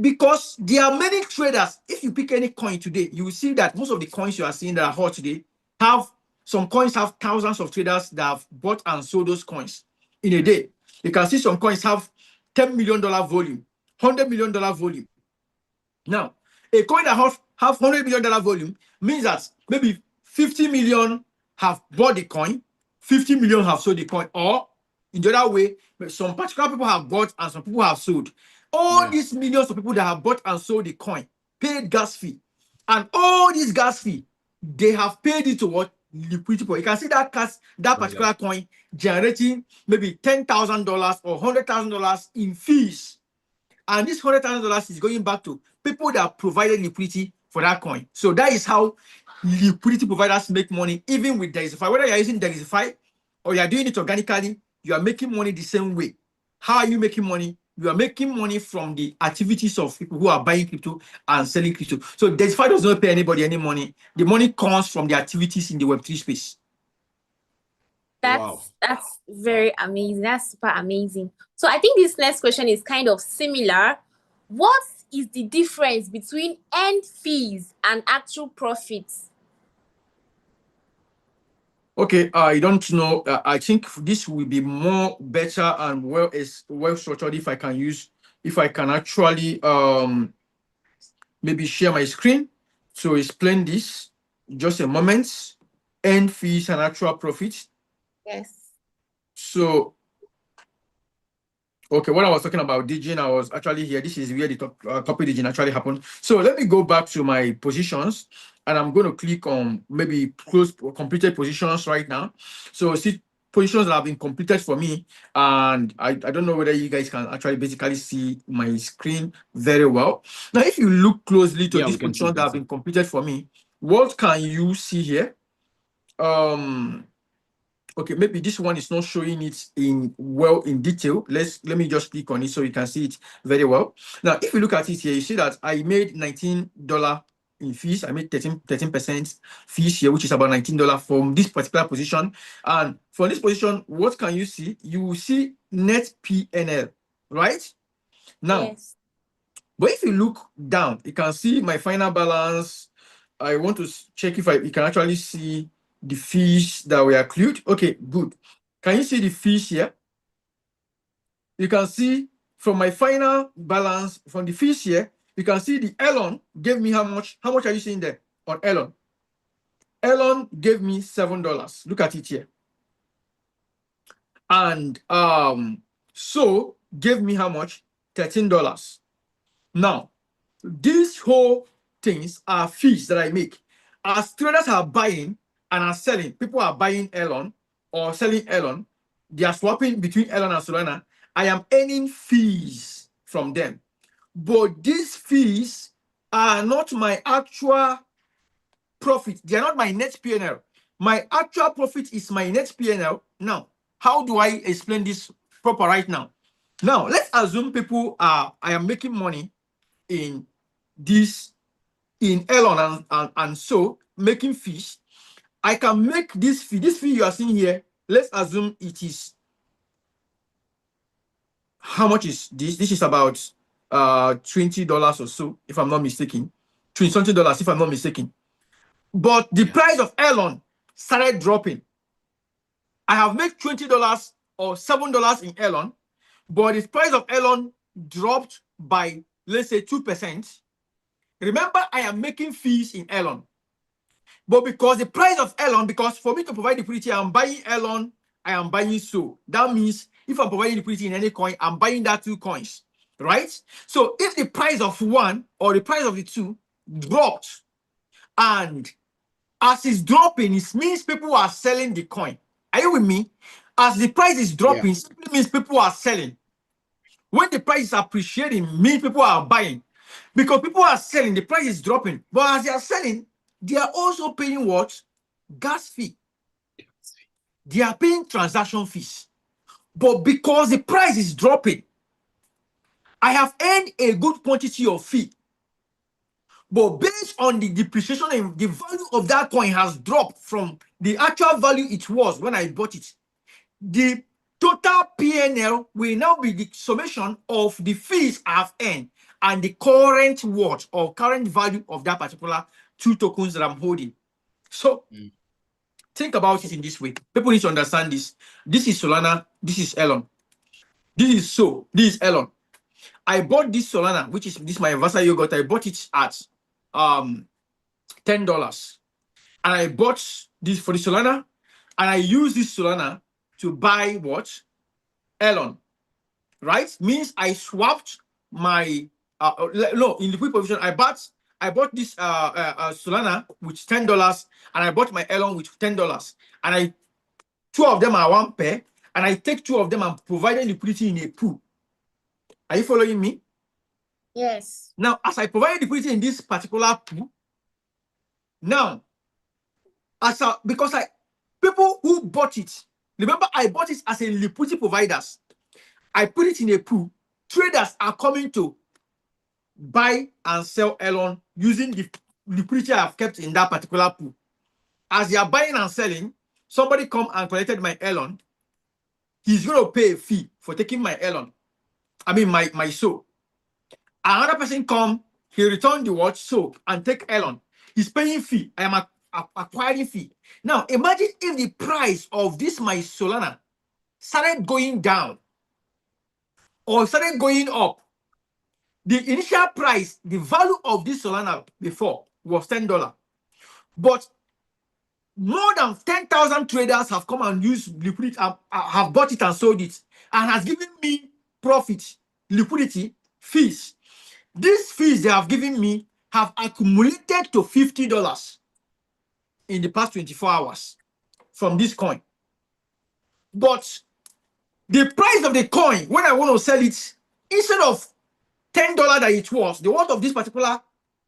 because there are many traders, if you pick any coin today, you will see that most of the coins you are seeing that are hot today some coins have thousands of traders that have bought and sold those coins in a day. You can see some coins have $10 million volume, $100 million volume. Now, a coin that have $100 million volume means that maybe 50 million have bought the coin, 50 million have sold the coin, or in the other way, some particular people have bought and some people have sold. All these millions of people that have bought and sold the coin paid gas fee, and all these gas fee, they have paid it to what? Liquidity. You can see that particular coin generating maybe $10,000 or $100,000 in fees. And this $100,000 is going back to people that provided liquidity for that coin. So that is how liquidity providers make money, even with Degxifi. Whether you're using Degxifi or you're doing it organically, you are making money the same way. How are you making money? You are making money from the activities of people who are buying crypto and selling crypto. So Degxifi does not pay anybody any money. The money comes from the activities in the Web3 space. That's very amazing. That's super amazing. So I think this next question is kind of similar. What is the difference between earned fees and actual profits? Okay, I don't know. I think this will be more better and well structured if I can actually maybe share my screen to explain this. Just a moment. Earned fees and actual profits. Yes. So, okay, what I was talking about Digin, I was actually here. This is where the topic Digin actually happened. So let me go back to my positions, and I'm going to click on maybe close completed positions right now. So see positions that have been completed for me, and I don't know whether you guys can actually basically see my screen very well. Now, if you look closely to these positions that have been completed for me, what can you see here? Okay, maybe this one is not showing it in detail. Let me just click on it so you can see it very well. Now, if you look at it here, you see that I made $19 in fees. I made 13% fees here, which is about $19 from this particular position. And for this position, what can you see? You will see net PNL, right? Now, yes. But if you look down, you can see my final balance. I want to check if you can actually see the fees that we accrued. Okay, good. Can you see the fees here? You can see from my final balance from the fees here, you can see the Elon gave me how much? How much are you seeing there on Elon? Elon gave me $7. Look at it here. And so gave me how much? $13. Now, these whole things are fees that I make. As traders are buying and are selling, people are buying Elon or selling Elon, they are swapping between Elon and Solana. I am earning fees from them. But these fees are not my actual profit. They are not my net P&L. My actual profit is my net P&L. Now, how do I explain this proper right now? Now, let's assume people are, I am making money in this, in Elon and so making fees. I can make this fee you are seeing here. Let's assume it is, how much is this? This is about $20 or so, if I'm not mistaken. $20 if I'm not mistaken. But the price of Elon started dropping. I have made $20 or $7 in Elon, but the price of Elon dropped by, let's say, 2%. Remember, I am making fees in Elon. But because the price of Elon, because for me to provide liquidity, I'm buying Elon, I am buying so. That means if I'm providing liquidity in any coin, I'm buying that 2 coins, right? So if the price of one or the price of the two dropped, and as it's dropping, it means people are selling the coin. Are you with me? As the price is dropping, simply means people are selling. When the price is appreciating, means people are buying. Because people are selling, the price is dropping. But as they are selling, they are also paying what? Gas fee. They are paying transaction fees. But because the price is dropping, I have earned a good quantity of fee. But based on the depreciation and the value of that coin has dropped from the actual value it was when I bought it, the total P&L will now be the summation of the fees I have earned and the current worth or current value of that particular 2 tokens that I'm holding. So think about it in this way. People need to understand this. This is Solana. This is Elon. This is Elon. I bought this Solana, which is this my Vasa yogurt. I bought it at $10. And I bought this for the Solana, and I use this Solana to buy what? Elon. Right? Means I swapped my no, in the quick position, I bought this Solana with $10, and I bought my Elon with $10. And two of them are one pair, and I take two of them and provided liquidity in a pool. Are you following me? Yes. Now, as I provide liquidity in this particular pool, now, because people who bought it, remember I bought it as a liquidity providers. I put it in a pool. Traders are coming to buy and sell Elon using the liquidity I have kept in that particular pool. As they are buying and selling, somebody come and collected my Elon. He's going to pay a fee for taking my Elon. I mean, my soap. Another person come, he returned the watch soap and take Elon. He's paying fee. I am acquiring fee. Now, imagine if the price of this my Solana started going down or started going up. The initial price, the value of this Solana before was $10. But more than 10,000 traders have come and used liquidity, have bought it and sold it, and has given me profit, liquidity, fees. These fees they have given me have accumulated to $50 in the past 24 hours from this coin. But the price of the coin, when I want to sell it, instead of $10 that it was, the worth of this particular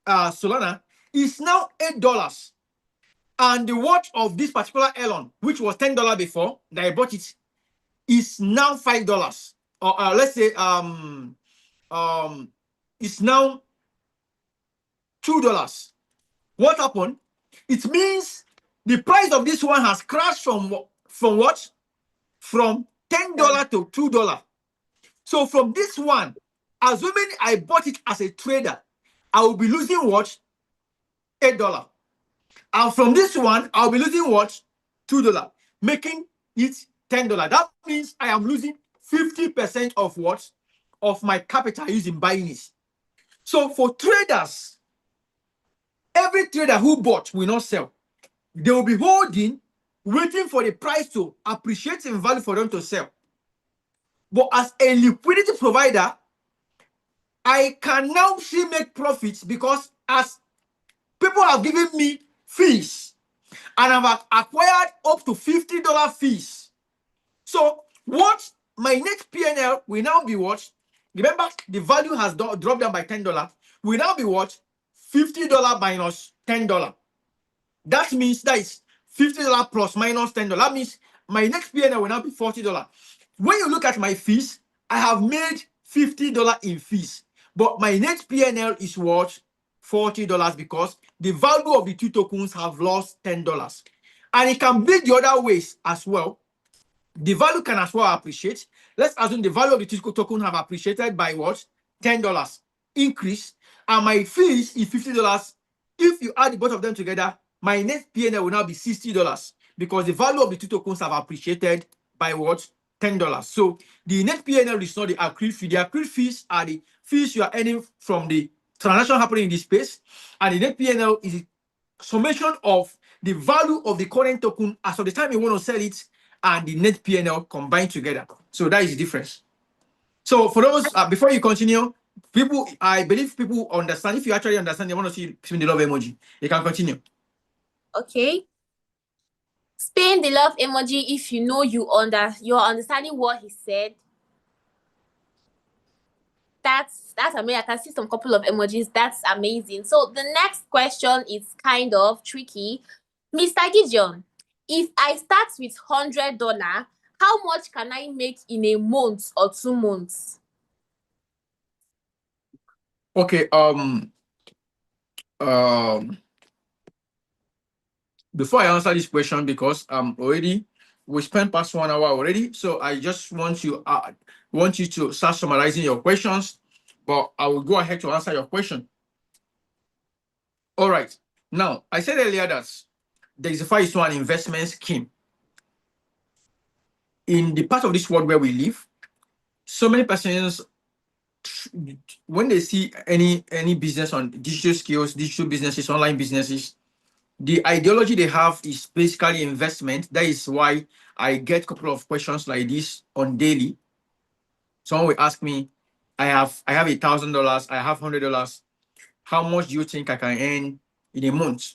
Solana is now $8. And the worth of this particular Elon, which was $10 before that I bought it, is now $5. Or let's say it's now $2. What happened? It means the price of this one has crashed from what? From $10 to $2. So from this one, assuming I bought it as a trader, I will be losing what? $8. And from this one, I'll be losing what? $2, making it $10. That means I am losing 50% of what? Of my capital using buying it. So for traders, every trader who bought will not sell. They will be holding, waiting for the price to appreciate in value for them to sell. But as a liquidity provider, I can now still make profits because as people have given me fees and I've acquired up to $50 fees. So what my net P&L will now be what? Remember, the value has dropped down by $10. Will now be what? $50 minus $10. That means that is $50 plus minus $10. That means my next P&L will now be $40. When you look at my fees, I have made $50 in fees, but my net P&L is what? $40 because the value of the two tokens have lost $10. And it can be the other ways as well. The value can as well appreciate. Let's assume the value of the two token have appreciated by what? $10 increase, and my fees is $50. If you add the both of them together, my net P&L will now be $60 because the value of the two tokens have appreciated by what? $10. So the net P&L is not the accrued fee. The accrued fees are the fees you are earning from the transaction happening in this space, and the net P&L is the summation of the value of the current token as of the time you want to sell it and the net P&L combined together. So that is the difference. So for those, before you continue, people, I believe people understand. If you actually understand, they want to see the love emoji. You can continue. Okay. Spin the love emoji if you know you're understanding what he said. That's amazing. I can see some couple of emojis. That's amazing. So the next question is kind of tricky. Mr. Gideon, if I start with $100, how much can I make in a month or 2 months? Okay. Before I answer this question, because we spent past 1 hour already, so I just want you to start summarizing your questions, but I will go ahead to answer your question. All right. Now, I said earlier that Degxifi is not an investment scheme. In the part of this world where we live, so many persons, when they see any business on digital skills, digital businesses, online businesses, the ideology they have is basically investment. That is why I get a couple of questions like this on daily. Someone will ask me, I have $1,000, I have $100. How much do you think I can earn in a month?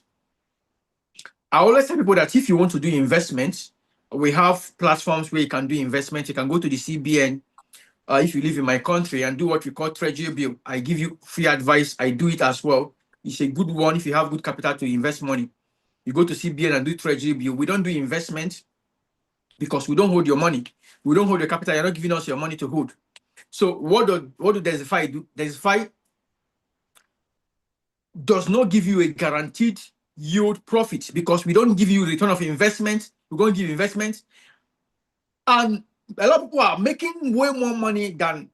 I always tell people that if you want to do investments, we have platforms where you can do investment. You can go to the CBN if you live in my country and do what we call treasury bill. I give you free advice. I do it as well. It's a good one if you have good capital to invest money. You go to CBN and do treasury bill. We don't do investment because we don't hold your money. We don't hold your capital. You're not giving us your money to hold. So what do Degxifi do? Degxifi does not give you a guaranteed yield profit because we don't give you return of investment. We don't give investment. And a lot of people are making way more money than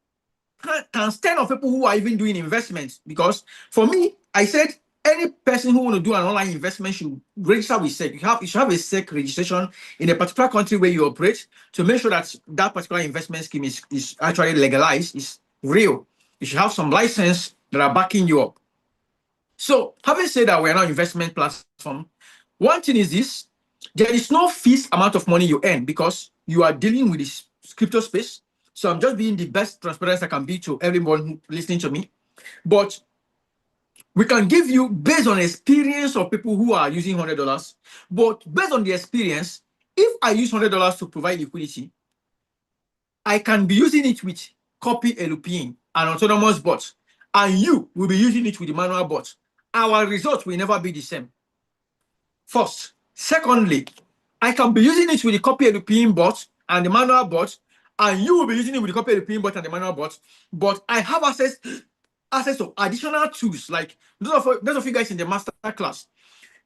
10 of people who are even doing investments. Because for me, I said any person who want to do an online investment should register with SEC. You should have a SEC registration in a particular country where you operate to make sure that that particular investment scheme is actually legalized, is real. You should have some license that are backing you up. So having said that, we're not an investment platform. One thing is this: there is no fixed amount of money you earn because you are dealing with this crypto space. So I'm just being the best transparent I can be to everyone listening to me. But we can give you based on experience of people who are using $100. But based on the experience, if I use $100 to provide liquidity, I can be using it with copy LPing, an autonomous bot, and you will be using it with the manual bot. Our results will never be the same. First. Secondly, I can be using it with the copy LPing bot and the manual bot, and you will be using it with the copy LPing bot and the manual bot, but I have access to additional tools like those of you guys in the master class.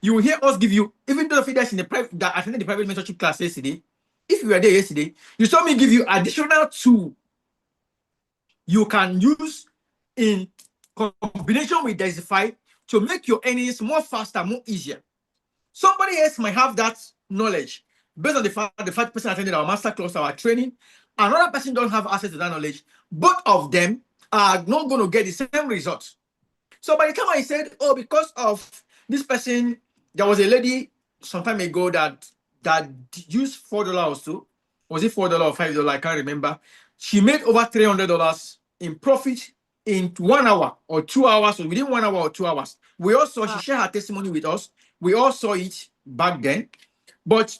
You will hear us give you, even those of you guys in the that attended the private mentorship class yesterday. If you were there yesterday, you saw me give you additional tool you can use in combination with Degxifi to make your earnings more faster, more easier. Somebody else might have that knowledge based on the fact the person attended our master class, our training. Another person don't have access to that knowledge. Both of them are not going to get the same results. So by the time I said, oh, because of this person, there was a lady some time ago that used $4 or so. Was it $4 or $5? I can't remember. She made over $300 in profit in 1 hour or 2 hours, or within 1 hour or 2 hours. We all saw, she shared her testimony with us. We all saw it back then. But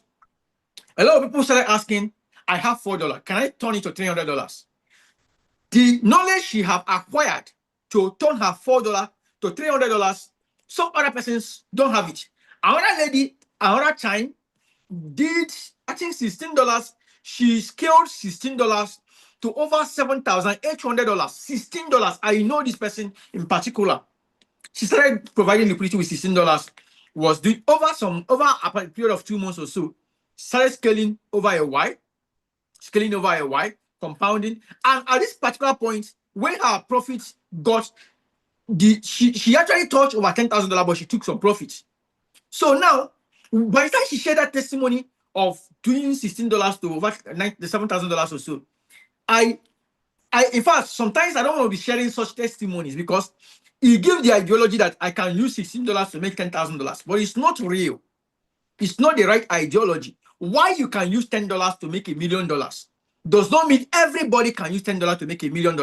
a lot of people started asking, I have $4. Can I turn it to $300? The knowledge she have acquired to turn her $4 to $300, some other persons don't have it. Another lady, another time, did, I think, $16. She scaled $16 to over $7,800. $16. I know this person in particular. She started providing liquidity with $16. Was doing over a period of 2 months or so. Started scaling over a while, compounding. And at this particular point, when her profits got she actually touched over $10,000, but she took some profits. So now, by the time she shared that testimony of doing $16 to over $7,000 or so, I in fact, sometimes I don't want to be sharing such testimonies because it gives the ideology that I can use $16 to make $10,000, but it's not real. It's not the right ideology. Why you can use $10 to make $1 million does not mean everybody can use $10 to make $1 million.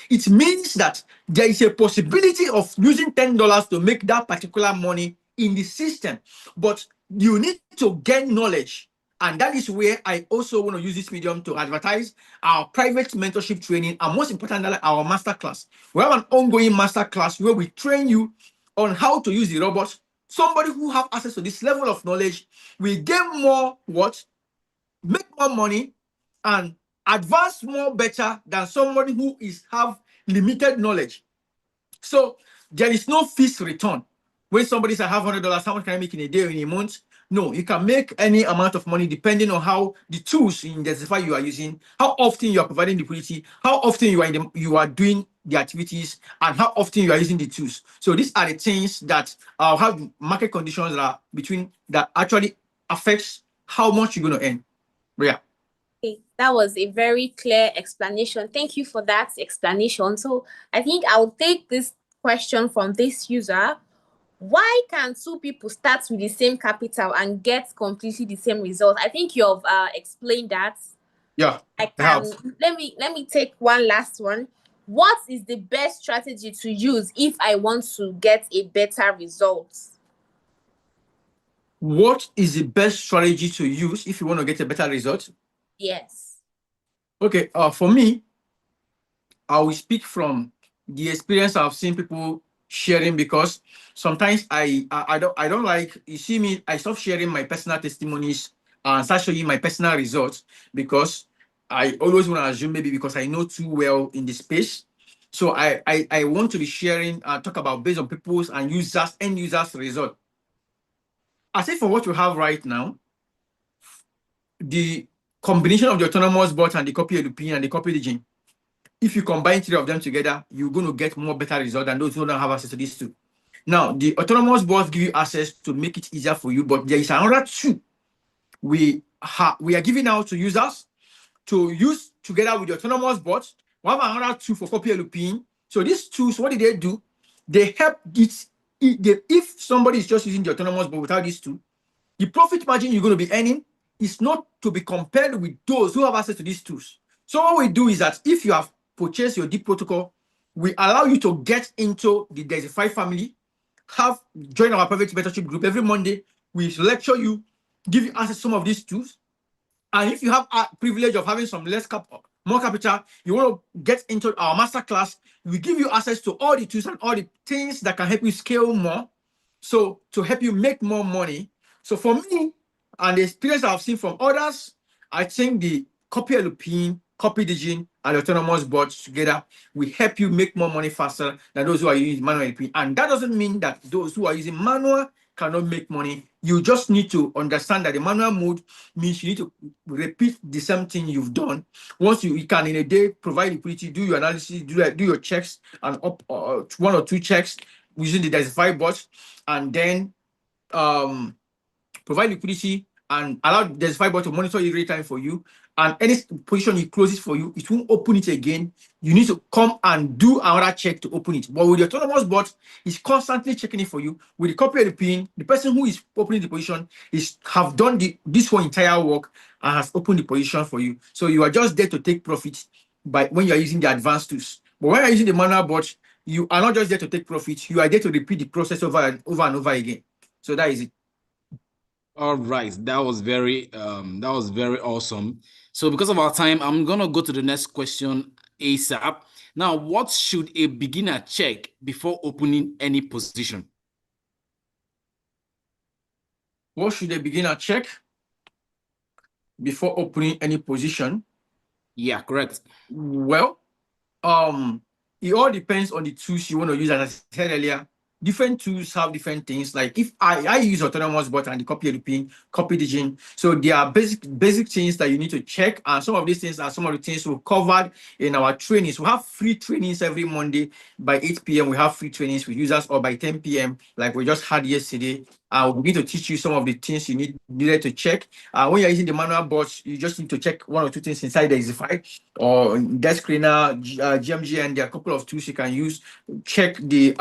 It means that there is a possibility of using $10 to make that particular money in the system, but you need to gain knowledge. And that is where I also want to use this medium to advertise our private mentorship training, and most importantly, our masterclass. We have an ongoing masterclass where we train you on how to use the robots. Somebody who have access to this level of knowledge will gain more make more money and advance more better than somebody who have limited knowledge. So there is no fixed return. When somebody says I have $100, how much can I make in a day or in a month? No, you can make any amount of money depending on how the tools in Degxifi you are using, how often you are providing liquidity, how often you are doing the activities, and how often you are using the tools. So these are the things that have market conditions that actually affects how much you're going to earn. Yeah. Okay, that was a very clear explanation. Thank you for that explanation. So I think I'll take this question from this user. Why can two people start with the same capital and get completely the same result? I think you've explained that. Yeah. Let me take one last one. What is the best strategy to use if I want to get a better result? What is the best strategy to use if you want to get a better result? Yes. Okay. For me, I will speak from the experience I've seen people sharing, because sometimes I don't like, you see me, I stop sharing my personal testimonies and start showing my personal results, because I always want to assume maybe because I know too well in the space. So I want to be sharing talk about based on people's and end users result. I say for what you have right now, the combination of the autonomous bot and the copy LP and the copy engine, if you combine 3 of them together, you're going to get more better result than those who don't have access to these 2. Now, the autonomous bots give you access to make it easier for you, but there is another 2 we are giving out to users to use together with the autonomous bots. We have another 2 for copy LP. So these 2, what do? They help if somebody is just using the autonomous bot without these 2, the profit margin you're going to be earning is not to be compared with those who have access to these tools. So what we do is that if you have purchased your deep protocol, we allow you to get into the Degxifi family, join our private mentorship group. Every Monday, we lecture you, give you access to some of these tools. And if you have a privilege of having some more capital, you want to get into our master class, we give you access to all the tools and all the things that can help you scale more. So to help you make more money. So for me, and the experience I've seen from others, I think the copy LP, copy Digin, and autonomous bots together will help you make more money faster than those who are using manual LP. And that doesn't mean that those who are using manual cannot make money. You just need to understand that the manual mode means you need to repeat the same thing you've done. Once you can in a day provide liquidity, do your analysis, do your checks, and 1 or 2 checks using the Degxifi bots, and then provide liquidity, and allow Degxifi bot to monitor it real time for you. And any position it closes for you, it won't open it again. You need to come and do another check to open it. But with the autonomous bot, it's constantly checking it for you. With the copy of the pin, the person who is opening the position have done this whole entire work and has opened the position for you. So you are just there to take profit by when you are using the advanced tools. But when you're using the manual bot, you are not just there to take profit. You are there to repeat the process over and over again. So that is it. All right, that was very awesome. So because of our time, I'm gonna go to the next question ASAP. Now, what should a beginner check before opening any position? What should a beginner check before opening any position? Yeah, correct. Well, it all depends on the tools you want to use. As I said earlier, different tools have different things. Like if I use autonomous bot and the copy of the pin, copy the gene. So there are basic things that you need to check, and some of these things are some of the things we covered in our trainings. We have free trainings every Monday by 8 p.m. We have free trainings with users, or by 10 p.m. like we just had yesterday. We'll begin to teach you some of the things you needed to check. When you're using the manual bots, you just need to check one or two things inside the Degxifi or desk screener, GMG, and there are a couple of tools you can use. Check the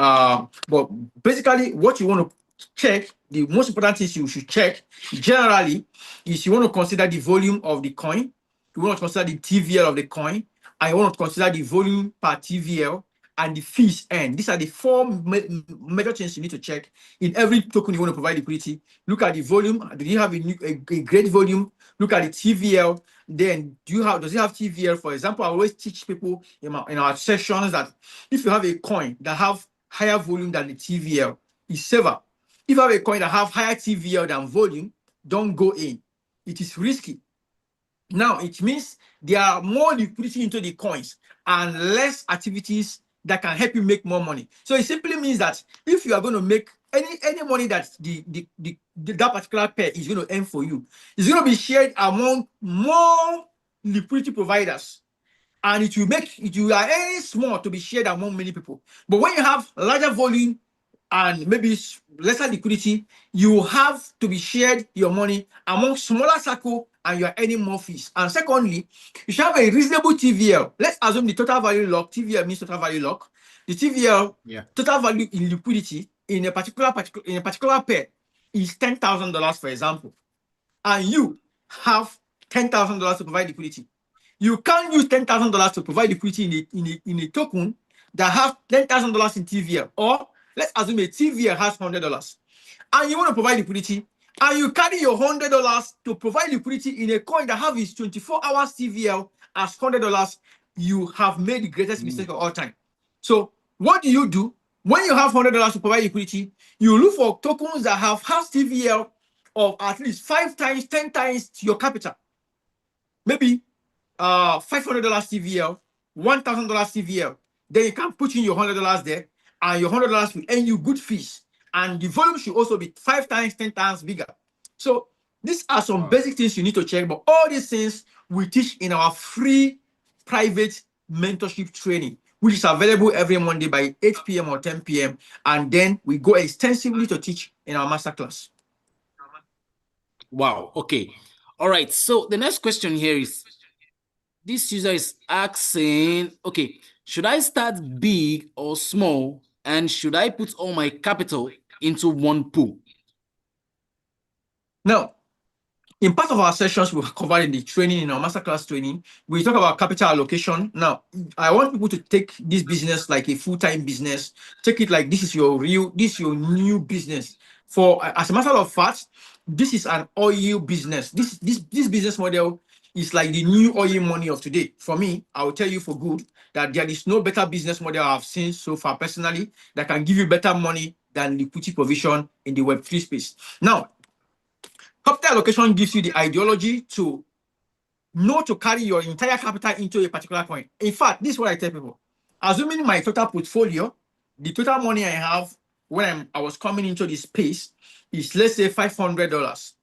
but basically what you want to check, the most important things you should check generally is you want to consider the volume of the coin, you want to consider the TVL of the coin, and you want to consider the volume per TVL and the fees earned. These are the four major things you need to check in every token you want to provide liquidity. Look at the volume. Do you have a great volume? Look at the TVL. Then does it have TVL? For example, I always teach people in our sessions that if you have a coin that have higher volume than the TVL, it's safer. If you have a coin that have higher TVL than volume, don't go in. It is risky. Now, it means there are more liquidity into the coins and less activities that can help you make more money. So it simply means that if you are going to make any money that that particular pair is going to earn for you, it's going to be shared among more liquidity providers, and it will are any small to be shared among many people. But when you have larger volume and maybe lesser liquidity, you have to be shared your money among smaller circle, and you are earning more fees. And secondly, you should have a reasonable TVL. Let's assume the total value lock. TVL means total value lock. The TVL, total value in liquidity in a particular pair is $10,000, for example, and you have $10,000 to provide liquidity. You can't use $10,000 to provide liquidity in a token that has $10,000 in TVL. Or let's assume a TVL has $100, and you want to provide liquidity, and you carry your $100 to provide liquidity in a coin that has its 24 hours TVL as $100. You have made the greatest mistake of all time. So what do? When you have $100 to provide liquidity, you look for tokens that have TVL of at least 5 times, 10 times your capital. Maybe $500 TVL, $1,000 TVL. Then you can put in your $100 there, and your $100 will earn you good fees. And the volume should also be 5 times, 10 times bigger. So these are some basic things you need to check. But all these things we teach in our free private mentorship training, which is available every Monday by 8 p.m. or 10 p.m. And then we go extensively to teach in our masterclass. Wow. Okay. All right. So the next question here is, this user is asking, okay, should I start big or small? And should I put all my capital into one pool? Now, in part of our sessions we covered in the training, in our masterclass training, we talk about capital allocation. Now, I want people to take this business like a full-time business. Take it like this is your new business. For as a matter of fact, this is an oil business. This business model is like the new oil money of today. For me, I will tell you for good that there is no better business model I've seen so far personally that can give you better money than liquidity provision in the Web3 space. Now, capital allocation gives you the ideology to know to carry your entire capital into a particular coin. In fact, this is what I tell people. Assuming my total portfolio, the total money I have when I was coming into this space is, let's say, $500.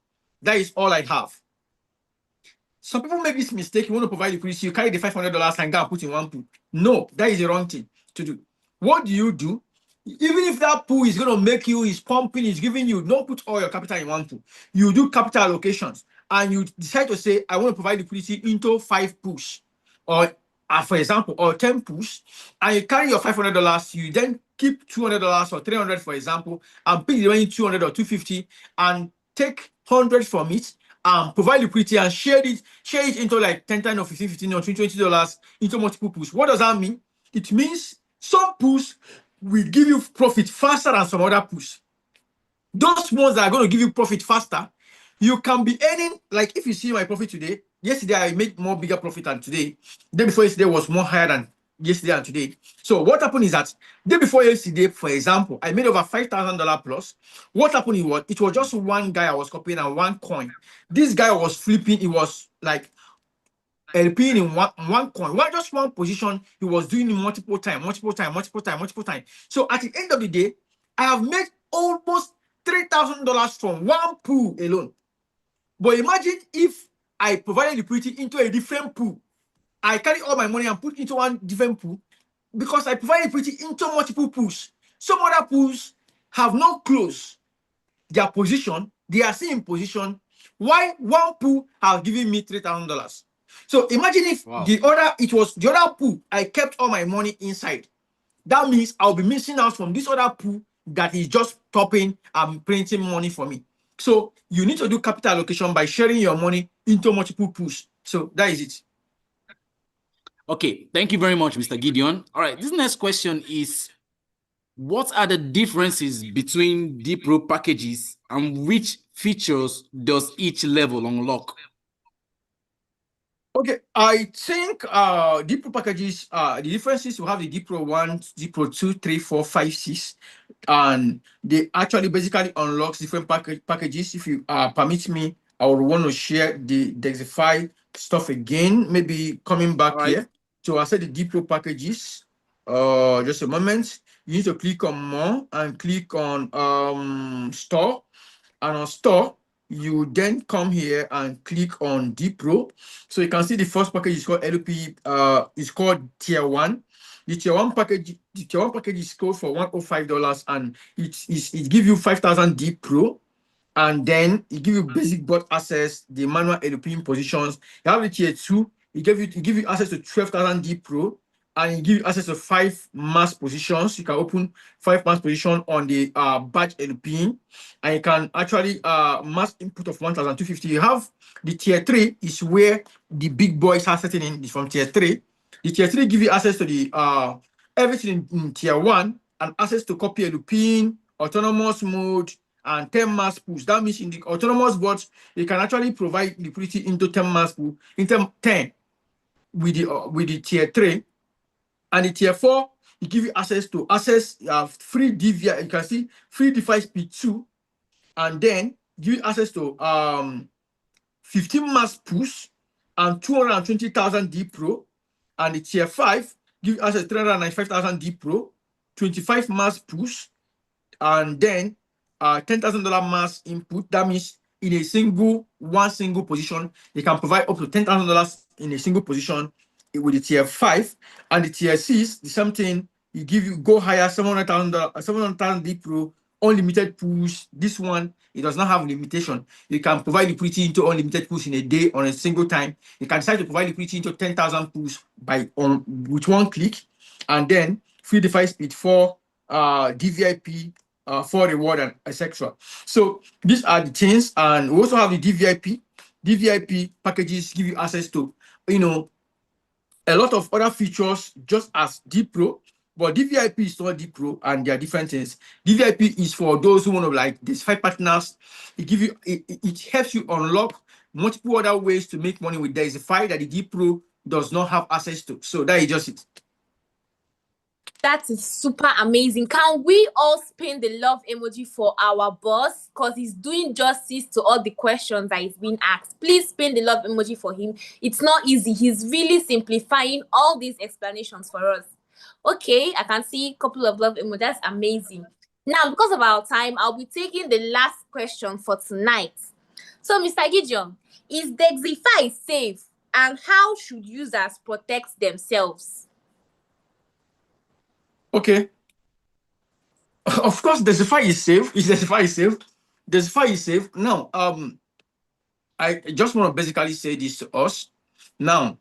That is all I have. Some people make this mistake. You want to provide liquidity, you carry the $500 and go and put in one pool. No, that is the wrong thing to do. What do? Even if that pool is going to make you, is pumping, is giving you, don't put all your capital in one pool. You do capital allocations and you decide to say, I want to provide liquidity into 5 pools, or for example, or 10 pools, and you carry your $500, you then keep $200 or $300, for example, and pay the remaining 200 or 250 and take 100 from it and provide liquidity and share it into like 10, 10 or 15, 15 or $20 into multiple pools. What does that mean? It means some pools will give you profit faster than some other pools. Those ones that are going to give you profit faster, you can be earning, like if you see my profit today, yesterday I made more bigger profit than today. Day before yesterday was more higher than yesterday and today. So what happened is that day before yesterday, for example, I made over $5,000 plus. What happened was it was just one guy I was copying and one coin. This guy was flipping, it was like LPing in one coin, just one position. He was doing it multiple time. So at the end of the day, I have made almost $3,000 from one pool alone. But imagine if I provided liquidity into a different pool. I carry all my money and put into one different pool because I provide liquidity into multiple pools. Some other pools have not closed their position. They are still in position. Why one pool has given me $3,000? So imagine if it was the other pool, I kept all my money inside. That means I'll be missing out from this other pool that is just topping and printing money for me. So you need to do capital allocation by sharing your money into multiple pools. So that is it. Okay, thank you very much, Mr. Gideon. All right, this next question is, what are the differences between DPro packages and which features does each level unlock? Okay, I think DPro packages, the differences, we have the DPro 1, DPro 2, 3, 4, 5, 6, and they actually basically unlocks different packages. If you permit me, I would want to share the Degxifi stuff again, maybe coming back here. So I said the DPro packages, just a moment. You need to click on more and click on store, and on store, you then come here and click on DPro. So you can see the first package is called LP, is called tier 1. The tier 1 package is called for $105, and it gives you 5,000 DPro, and then it gives you basic bot access, the manual LP positions. You have the tier 2, it give you access to 12,000 DPro, and it gives you access to 5 mass positions. You can open 5 mass positions on the batch LP, and you can actually mass input of 1,250. You have the tier 3 is where the big boys are setting in, from tier 3. The tier 3 give you access to the everything in tier 1, and access to copy LP, autonomous mode, and 10 mass pools. That means in the autonomous bots, you can actually provide liquidity into 10 mass pool, into 10 with the tier 3. And the tier 4, it give you access to free DVI. You can see free DeFi speed 2, and then give you access to 15 mass pools and 220,000 DPro. And the tier 5 give you access to 395,000 DPro, 25 mass pools, and then $10,000 mass input. That means in one single position, they can provide up to $10,000 in a single position with the tier 5. And the tier 6, the same thing, you go higher, $700,000 DPro, unlimited pools. This one, it does not have limitation. You can provide liquidity into unlimited pools in a day on a single time. You can decide to provide liquidity into 10,000 pools with one click, and then free DeFi speed 4, DVIP, for reward, and etc. So these are the things, and we also have the DVIP. DVIP packages give you access to, a lot of other features just as DPro, but DVIP is not DPro, and there are different things. DVIP is for those who want to like Degxifi partners. It helps you unlock multiple other ways to make money with Degxifi that the DPro does not have access to. So that is just it. That is super amazing. Can we all spin the love emoji for our boss? Because he's doing justice to all the questions that is being asked. Please spin the love emoji for him. It's not easy. He's really simplifying all these explanations for us. Okay, I can see a couple of love emojis. That's amazing. Now, because of our time, I'll be taking the last question for tonight. So, Mr. Gideon, is Degxifi safe? And how should users protect themselves? Okay. Of course, Degxifi is safe. Degxifi is safe. Degxifi is safe. Now, I just want to basically say this to us. Now,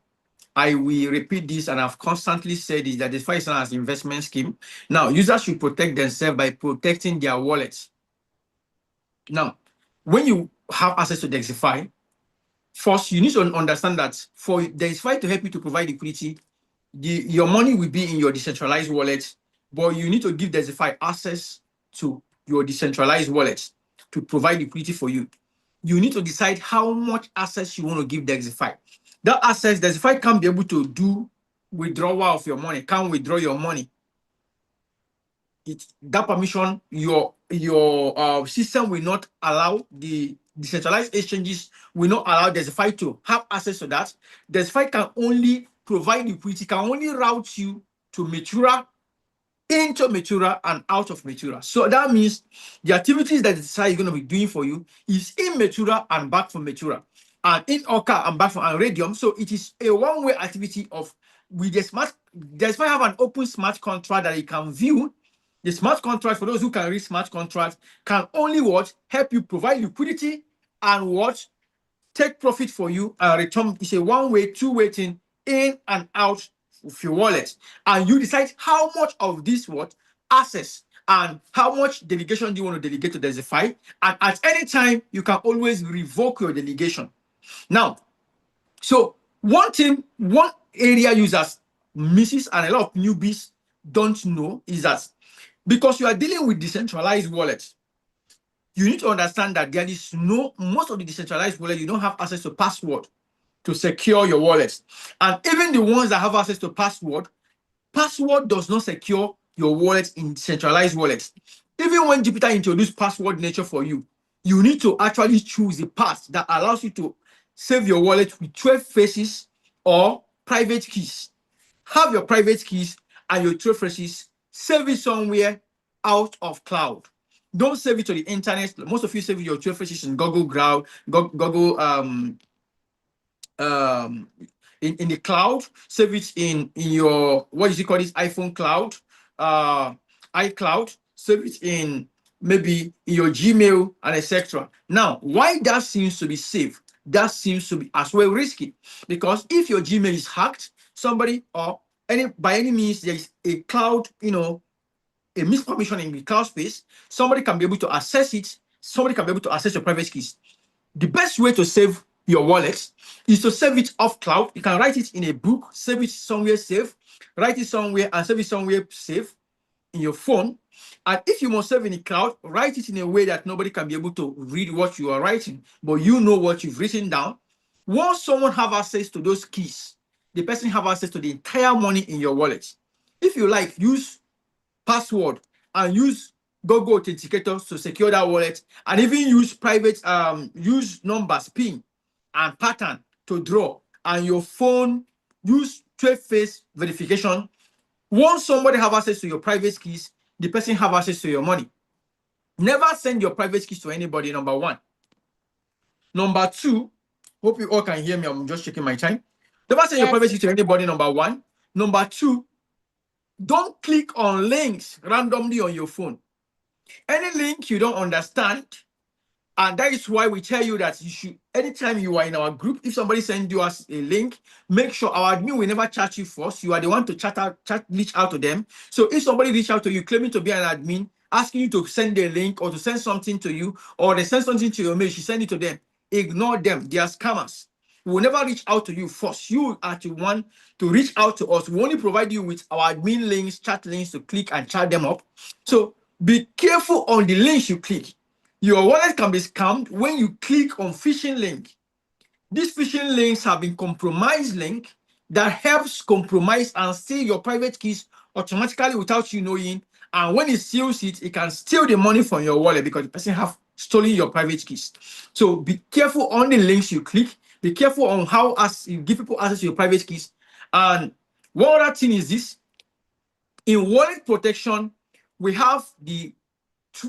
I will repeat this, and I've constantly said this, that Degxifi is not an investment scheme. Now, users should protect themselves by protecting their wallets. Now, when you have access to Degxifi, first, you need to understand that for Degxifi to help you to provide liquidity, your money will be in your decentralized wallet, but you need to give Degxifi access to your decentralized wallet to provide liquidity for you. You need to decide how much access you want to give Degxifi. That access, Degxifi can't be able to do withdrawal of your money, can't withdraw your money. That permission, your system will not allow, the decentralized exchanges will not allow Degxifi to have access to that. Degxifi can only provide liquidity, can only route you to Matura, into Matura, and out of Matura. So that means the activities that Degxifi is going to be doing for you is in Matura and back from Matura, and in Orca and back from Radium. So it is a one-way activity of, with the smart, Degxifi have an open smart contract that you can view. The smart contract, for those who can read smart contracts, can only what help you provide liquidity and what take profit for you and return. It's a one-way, two-way thing, in and out of your wallet. And you decide how much of this what access and how much delegation do you want to delegate to Degxifi. And at any time, you can always revoke your delegation. Now, so one area users misses and a lot of newbies don't know is that because you are dealing with decentralized wallets, you need to understand that there is most of the decentralized wallet, you don't have access to password to secure your wallet. And even the ones that have access to password does not secure your wallet in decentralized wallets. Even when Jupiter introduced password nature for you, you need to actually choose the path that allows you to save your wallet with 12 faces or private keys. Have your private keys and your 12 faces, save it somewhere out of cloud. Don't save it to the internet. Most of you save your 12 faces in Google Cloud, Google in the cloud. Save it in your, what is it called, this iPhone cloud, iCloud. Save it in maybe in your Gmail and etc. Now, why that seems to be safe, that seems to be as well risky, because if your Gmail is hacked, somebody or by any means there is a cloud, a mispermission in the cloud space, somebody can be able to access it, somebody can be able to access your private keys. The best way to save your wallet is to save it off cloud. You can write it in a book, save it somewhere safe, write it somewhere and save it somewhere safe in your phone. And if you must save in the cloud, write it in a way that nobody can be able to read what you are writing, but you know what you've written down. Once someone have access to those keys, the person have access to the entire money in your wallet. If you like, use password and use Google authenticators to secure that wallet, and even use private use numbers, pin and pattern to draw, and your phone use 12-face verification. Once somebody have access to your private keys, the person have access to your money. Never send your private keys to anybody, number one. Number two, hope you all can hear me, I'm just checking my time. Never send your private keys to anybody, number one. Number two, don't click on links randomly on your phone. Any link you don't understand, and that is why we tell you that you should, anytime you are in our group, if somebody sends you us a link, make sure our admin will never chat you first. You are the one to reach out to them. So if somebody reach out to you claiming to be an admin, asking you to send a link or to send something to you, or they send something to your mail, you send it to them. Ignore them. They are scammers. We will never reach out to you first. You are the one to reach out to us. We only provide you with our admin links, chat links to click and chat them up. So be careful on the links you click. Your wallet can be scammed when you click on phishing link. These phishing links have been compromised link that helps compromise and steal your private keys automatically without you knowing. And when it steals it, it can steal the money from your wallet because the person have stolen your private keys. So be careful on the links you click. Be careful on how you give people access to your private keys. And one other thing is this: in wallet protection, we have the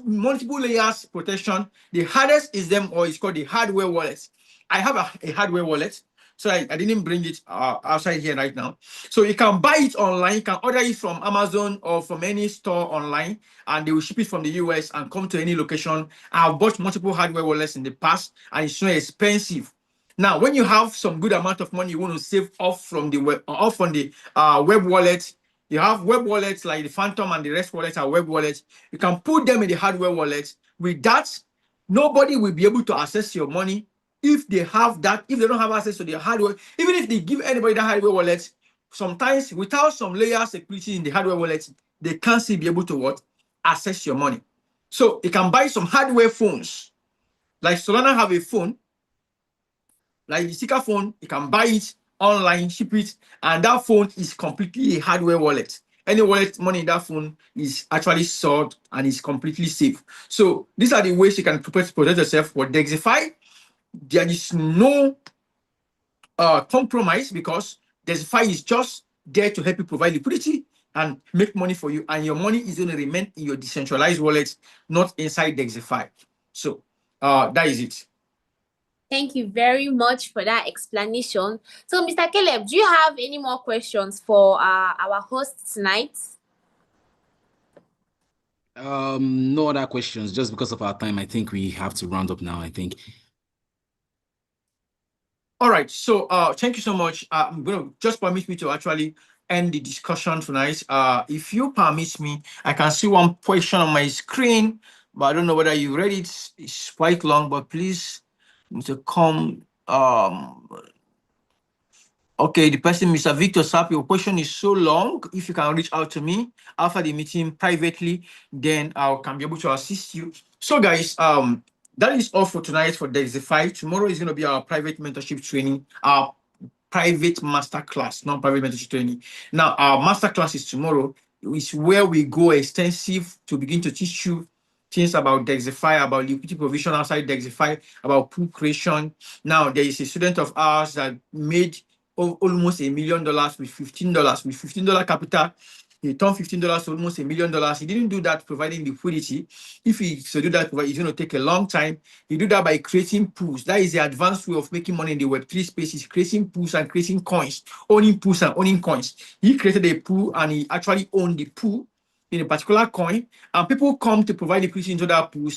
multiple layers protection. The hardest is them, or it's called the hardware wallet. I have a hardware wallet. So I didn't bring it outside here right now. So you can buy it online. You can order it from Amazon or from any store online, and they will ship it from the US and come to any location. I've bought multiple hardware wallets in the past, and it's not expensive. Now, when you have some good amount of money you want to save off from the web, off on the web wallet, you have web wallets like the Phantom and the rest wallets are web wallets. You can put them in the hardware wallet. With that, nobody will be able to access your money if they have that. If they don't have access to the hardware, even if they give anybody that hardware wallet, sometimes without some layer of security in the hardware wallet, they can't still be able to what? Access your money. So you can buy some hardware phones. Like Solana have a phone, like the sticker phone, you can buy it online, ship it, and that phone is completely a hardware wallet. Any wallet money in that phone is actually stored and is completely safe. So these are the ways you can protect yourself. For Degxifi, there is no compromise, because Degxifi is just there to help you provide liquidity and make money for you, and your money is going to remain in your decentralized wallet, not inside Degxifi. So that is it. Thank you very much for that explanation. So, Mr. Caleb, do you have any more questions for our host tonight? No other questions. Just because of our time, I think we have to round up now, I think. All right. So thank you so much. I'm going to just permit me to actually end the discussion tonight. If you permit me, I can see one question on my screen, but I don't know whether you read it. It's quite long, but please, Mr. Okay, the person, Mr. Victor Sapp, your question is so long. If you can reach out to me after the meeting privately, then I can be able to assist you. So, guys, that is all for tonight for Degxifi. Tomorrow is going to be our private mentorship training, our private master class, not private mentorship training. Now, our master class is tomorrow. It's where we go extensive to begin to teach you things about Degxifi, about liquidity provision outside Degxifi, about pool creation. Now, there is a student of ours that made almost $1 million with $15. With $15 capital, he turned $15 to almost $1 million. He didn't do that providing liquidity. If he so do that, it's going to take a long time. He do that by creating pools. That is the advanced way of making money in the Web3 space, is creating pools and creating coins, owning pools and owning coins. He created a pool and he actually owned the pool in a particular coin, and people come to provide liquidity into that pool.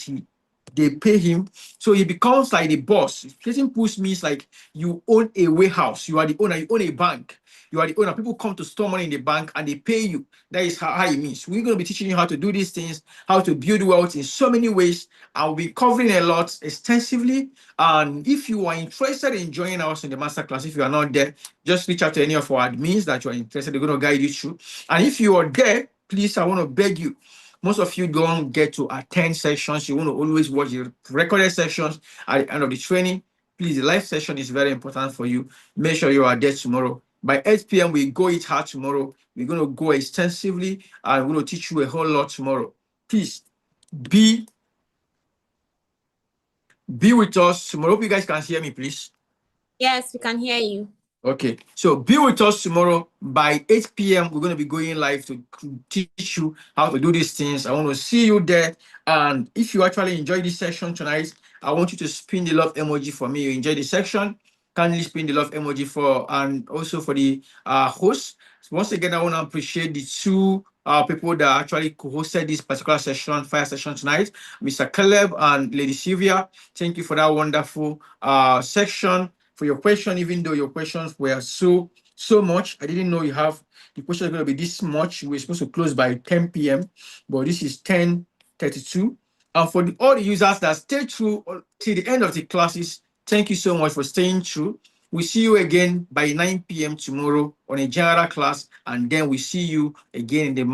They pay him, so he becomes like the boss. Creating pools means like you own a warehouse, you are the owner, you own a bank, you are the owner. People come to store money in the bank and they pay you. That is how it means. We're going to be teaching you how to do these things, how to build wealth in so many ways. I'll be covering a lot extensively. And if you are interested in joining us in the masterclass, if you are not there, just reach out to any of our admins that you are interested. They're going to guide you through. And if you are there, please, I want to beg you. Most of you don't get to attend sessions. You want to always watch the recorded sessions at the end of the training. Please, the live session is very important for you. Make sure you are there tomorrow. By 8 p.m., we go it hard tomorrow. We're going to go extensively, and we're going to teach you a whole lot tomorrow. Please, be with us tomorrow. Hope you guys can hear me, please. Yes, we can hear you. Okay, so be with us tomorrow by 8 p.m. We're going to be going live to teach you how to do these things. I want to see you there. And if you actually enjoyed this session tonight, I want you to spin the love emoji for me. You enjoyed the section. Kindly spin the love emoji for, and also for the host. So once again, I want to appreciate the two people that actually hosted this particular session, fire session tonight, Mr. Caleb and Lady Sylvia. Thank you for that wonderful section. For your question, even though your questions were so much, I didn't know you have the question is going to be this much. We're supposed to close by 10 p.m., but this is 10:32. And for all the users that stay through till the end of the classes, thank you so much for staying through. We see you again by 9 p.m. tomorrow on a general class, and then we see you again in the